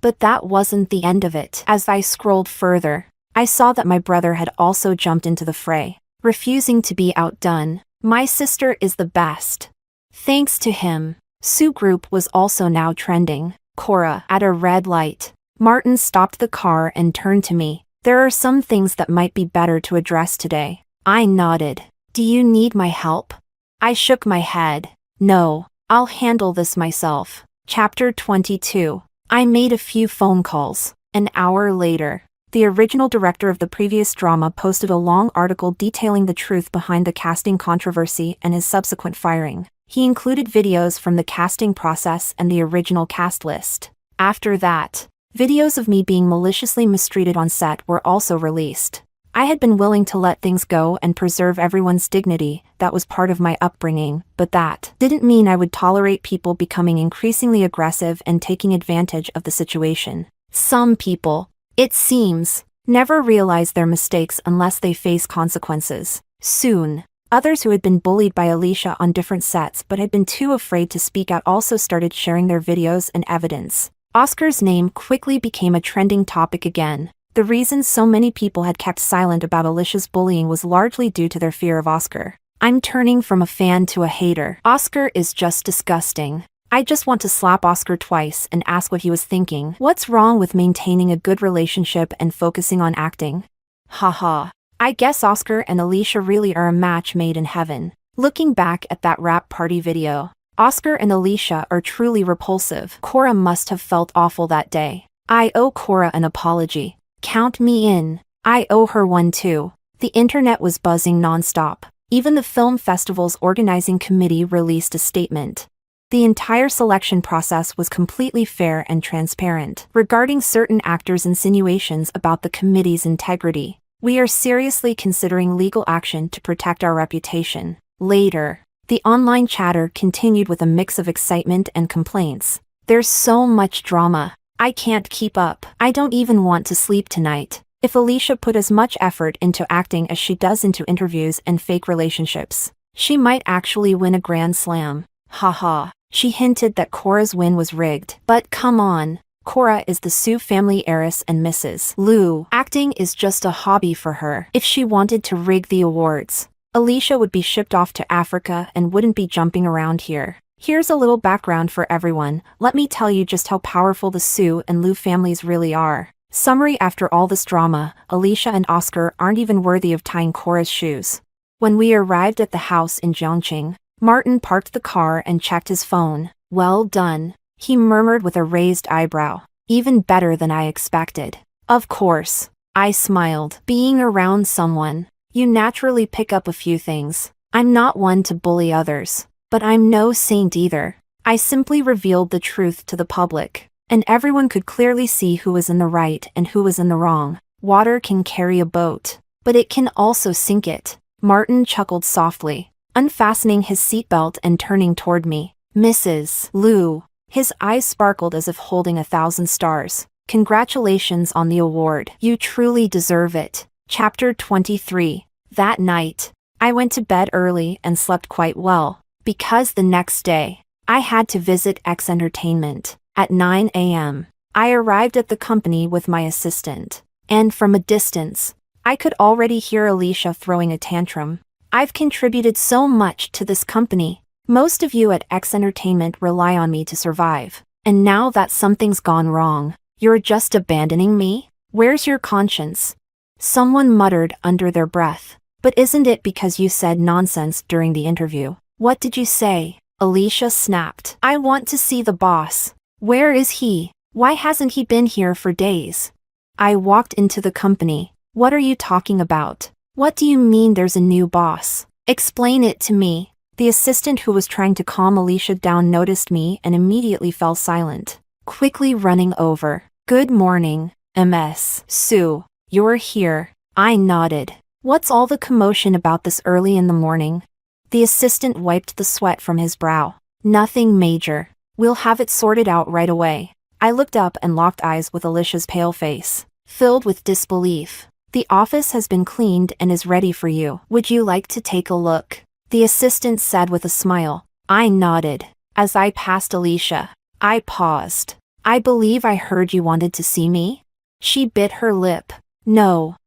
But that wasn't the end of it. As I scrolled further, I saw that my brother had also jumped into the fray, refusing to be outdone. My sister is the best. Thanks to him, Sue Group was also now trending. Cora, at a red light. Martin stopped the car and turned to me. There are some things that might be better to address today. I nodded. Do you need my help? I shook my head. No, I'll handle this myself. Chapter 22. I made a few phone calls. An hour later, the original director of the previous drama posted a long article detailing the truth behind the casting controversy and his subsequent firing. He included videos from the casting process and the original cast list. After that, videos of me being maliciously mistreated on set were also released. I had been willing to let things go and preserve everyone's dignity, that was part of my upbringing, but that didn't mean I would tolerate people becoming increasingly aggressive and taking advantage of the situation. Some people, it seems, never realize their mistakes unless they face consequences. Soon, others who had been bullied by Alicia on different sets but had been too afraid to speak out also started sharing their videos and evidence. Oscar's name quickly became a trending topic again. The reason so many people had kept silent about Alicia's bullying was largely due to their fear of Oscar. I'm turning from a fan to a hater. Oscar is just disgusting. I just want to slap Oscar twice and ask what he was thinking. What's wrong with maintaining a good relationship and focusing on acting? Haha. I guess Oscar and Alicia really are a match made in heaven. Looking back at that rap party video, Oscar and Alicia are truly repulsive. Cora must have felt awful that day. I owe Cora an apology. Count me in. I owe her one too. The internet was buzzing nonstop. Even the film festival's organizing committee released a statement. The entire selection process was completely fair and transparent. Regarding certain actors' insinuations about the committee's integrity, we are seriously considering legal action to protect our reputation. Later, the online chatter continued with a mix of excitement and complaints. There's so much drama. I can't keep up. I don't even want to sleep tonight. If Alicia put as much effort into acting as she does into interviews and fake relationships, she might actually win a Grand Slam. Haha. She hinted that Cora's win was rigged. But come on. Cora is the Sue family heiress and Mrs. Liu. Acting is just a hobby for her. If she wanted to rig the awards, Alicia would be shipped off to Africa and wouldn't be jumping around here. Here's a little background for everyone. Let me tell you just how powerful the Sue and Liu families really are. Summary: after all this drama, Alicia and Oscar aren't even worthy of tying Cora's shoes. When we arrived at the house in Zhongqing, Martin parked the car and checked his phone. Well done, he murmured with a raised eyebrow. Even better than I expected. Of course, I smiled. Being around someone, you naturally pick up a few things. I'm not one to bully others. But I'm no saint either. I simply revealed the truth to the public, and everyone could clearly see who was in the right and who was in the wrong. Water can carry a boat, but it can also sink it. Martin chuckled softly, unfastening his seatbelt and turning toward me. Mrs. Liu. His eyes sparkled as if holding 1,000 stars. Congratulations on the award. You truly deserve it. Chapter 23. That night, I went to bed early and slept quite well. Because the next day, I had to visit X Entertainment. At 9 a.m., I arrived at the company with my assistant, and from a distance, I could already hear Alicia throwing a tantrum. I've contributed so much to this company. Most of you at X Entertainment rely on me to survive. And now that something's gone wrong, you're just abandoning me? Where's your conscience? Someone muttered under their breath. But isn't it because you said nonsense during the interview? What did you say? Alicia snapped. I want to see the boss. Where is he? Why hasn't he been here for days? I walked into the company. What are you talking about? What do you mean there's a new boss? Explain it to me. The assistant who was trying to calm Alicia down noticed me and immediately fell silent, quickly running over. Good morning, Ms. Sue. You're here. I nodded. What's all the commotion about this early in the morning? The assistant wiped the sweat from his brow. Nothing major. We'll have it sorted out right away. I looked up and locked eyes with Alicia's pale face, filled with disbelief. The office has been cleaned and is ready for you. Would you like to take a look? The assistant said with a smile. I nodded. As I passed Alicia, I paused. I believe I heard you wanted to see me? She bit her lip. No.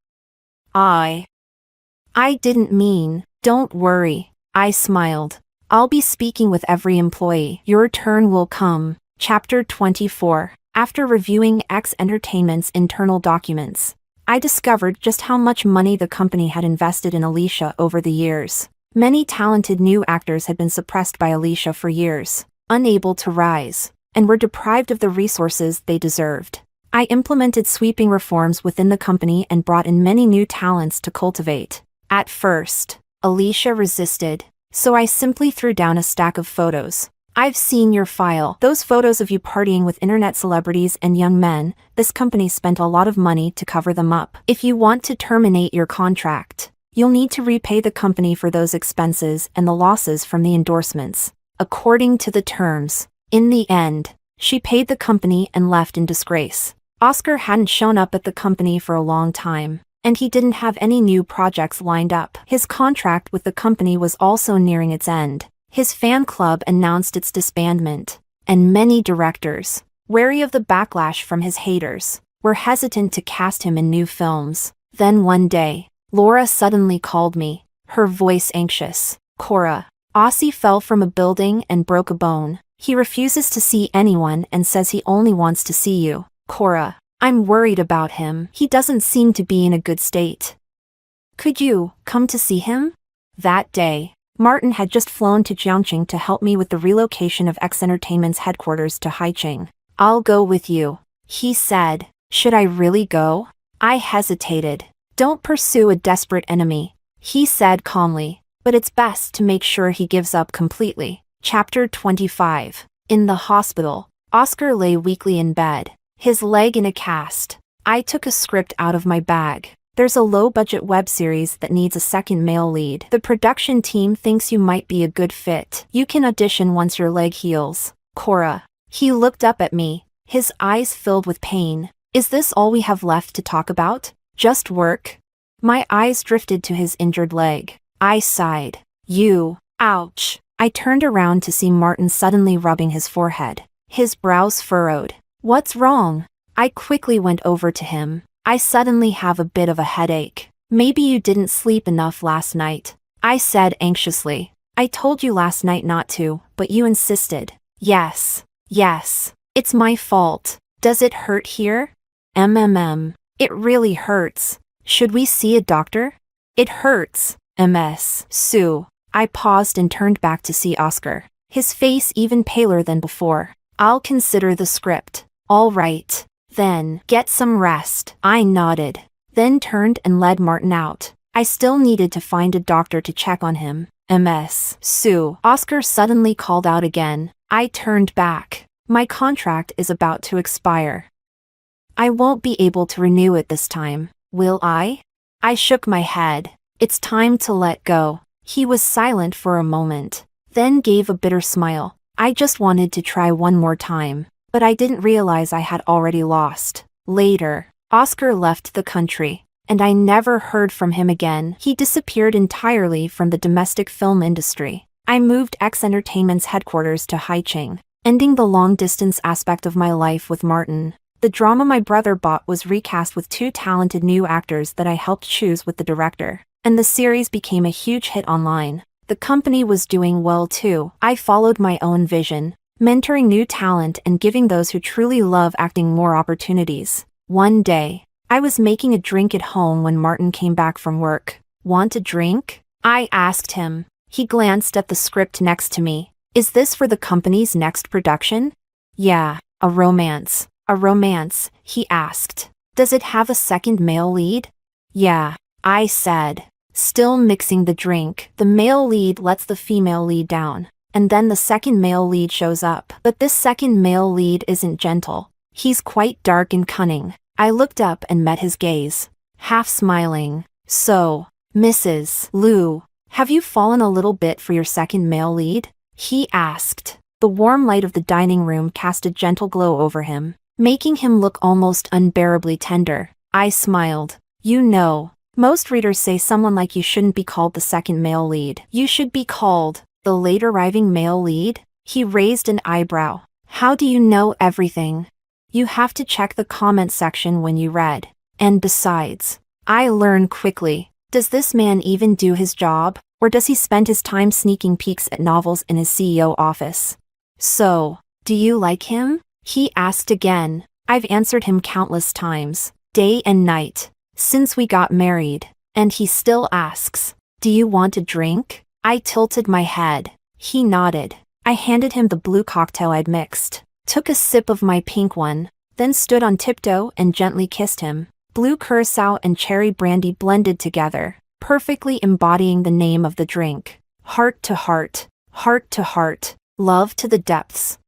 I didn't mean. Don't worry. I smiled. I'll be speaking with every employee. Your turn will come. Chapter 24. After reviewing X Entertainment's internal documents, I discovered just how much money the company had invested in Alicia over the years. Many talented new actors had been suppressed by Alicia for years, unable to rise, and were deprived of the resources they deserved. I implemented sweeping reforms within the company and brought in many new talents to cultivate. At first, Alicia resisted, so I simply threw down a stack of photos. I've seen your file. Those photos of you partying with internet celebrities and young men, this company spent a lot of money to cover them up. If you want to terminate your contract, you'll need to repay the company for those expenses and the losses from the endorsements, according to the terms. In the end, she paid the company and left in disgrace. Oscar hadn't shown up at the company for a long time, and he didn't have any new projects lined up. His contract with the company was also nearing its end. His fan club announced its disbandment, and many directors, wary of the backlash from his haters, were hesitant to cast him in new films. Then one day, Laura suddenly called me, her voice anxious. Cora, Aussie fell from a building and broke a bone. He refuses to see anyone and says he only wants to see you. Cora, I'm worried about him. He doesn't seem to be in a good state. Could you come to see him? That day, Martin had just flown to Jiangqing to help me with the relocation of X Entertainment's headquarters to Haicheng. I'll go with you, he said. Should I really go? I hesitated. Don't pursue a desperate enemy, he said calmly, but it's best to make sure he gives up completely. Chapter 25. In the hospital, Oscar lay weakly in bed, his leg in a cast. I took a script out of my bag. There's a low-budget web series that needs a second male lead. The production team thinks you might be a good fit. You can audition once your leg heals. Cora. He looked up at me, his eyes filled with pain. Is this all we have left to talk about? Just work? My eyes drifted to his injured leg. I sighed. You. Ouch. I turned around to see Martin suddenly rubbing his forehead, his brows furrowed. What's wrong? I quickly went over to him. I suddenly have a bit of a headache. Maybe you didn't sleep enough last night, I said anxiously. I told you last night not to, but you insisted. Yes. It's my fault. Does it hurt here? It really hurts. Should we see a doctor? It hurts. Sue. I paused and turned back to see Oscar, his face even paler than before. I'll consider the script. All right. Then, get some rest. I nodded, then turned and led Martin out. I still needed to find a doctor to check on him. Sue. Oscar suddenly called out again. I turned back. My contract is about to expire. I won't be able to renew it this time, will I? I shook my head. It's time to let go. He was silent for a moment, then gave a bitter smile. I just wanted to try one more time, but I didn't realize I had already lost. Later, Oscar left the country, and I never heard from him again. He disappeared entirely from the domestic film industry. I moved X Entertainment's headquarters to Haicheng, ending the long-distance aspect of my life with Martin. The drama my brother bought was recast with two talented new actors that I helped choose with the director, and the series became a huge hit online. The company was doing well too. I followed my own vision, mentoring new talent and giving those who truly love acting more opportunities. One day, I was making a drink at home when Martin came back from work. Want a drink? I asked him. He glanced at the script next to me. Is this for the company's next production? Yeah, a romance. A romance, he asked. Does it have a second male lead? Yeah, I said. Still mixing the drink, the male lead lets the female lead down, and then the second male lead shows up. But this second male lead isn't gentle. He's quite dark and cunning. I looked up and met his gaze, half smiling. So, Mrs. Liu, have you fallen a little bit for your second male lead? He asked. The warm light of the dining room cast a gentle glow over him, making him look almost unbearably tender. I smiled. You know, most readers say someone like you shouldn't be called the second male lead. You should be called the late arriving male lead? He raised an eyebrow. How do you know everything? You have to check the comment section when you read. And besides, I learn quickly. Does this man even do his job, or does he spend his time sneaking peeks at novels in his CEO office? So, do you like him? He asked again. I've answered him countless times, day and night. since we got married. And he still asks, do you want a drink? I tilted my head. He nodded. I handed him the blue cocktail I'd mixed, took a sip of my pink one, then stood on tiptoe and gently kissed him. Blue curacao and cherry brandy blended together, perfectly embodying the name of the drink. Heart to heart, love to the depths.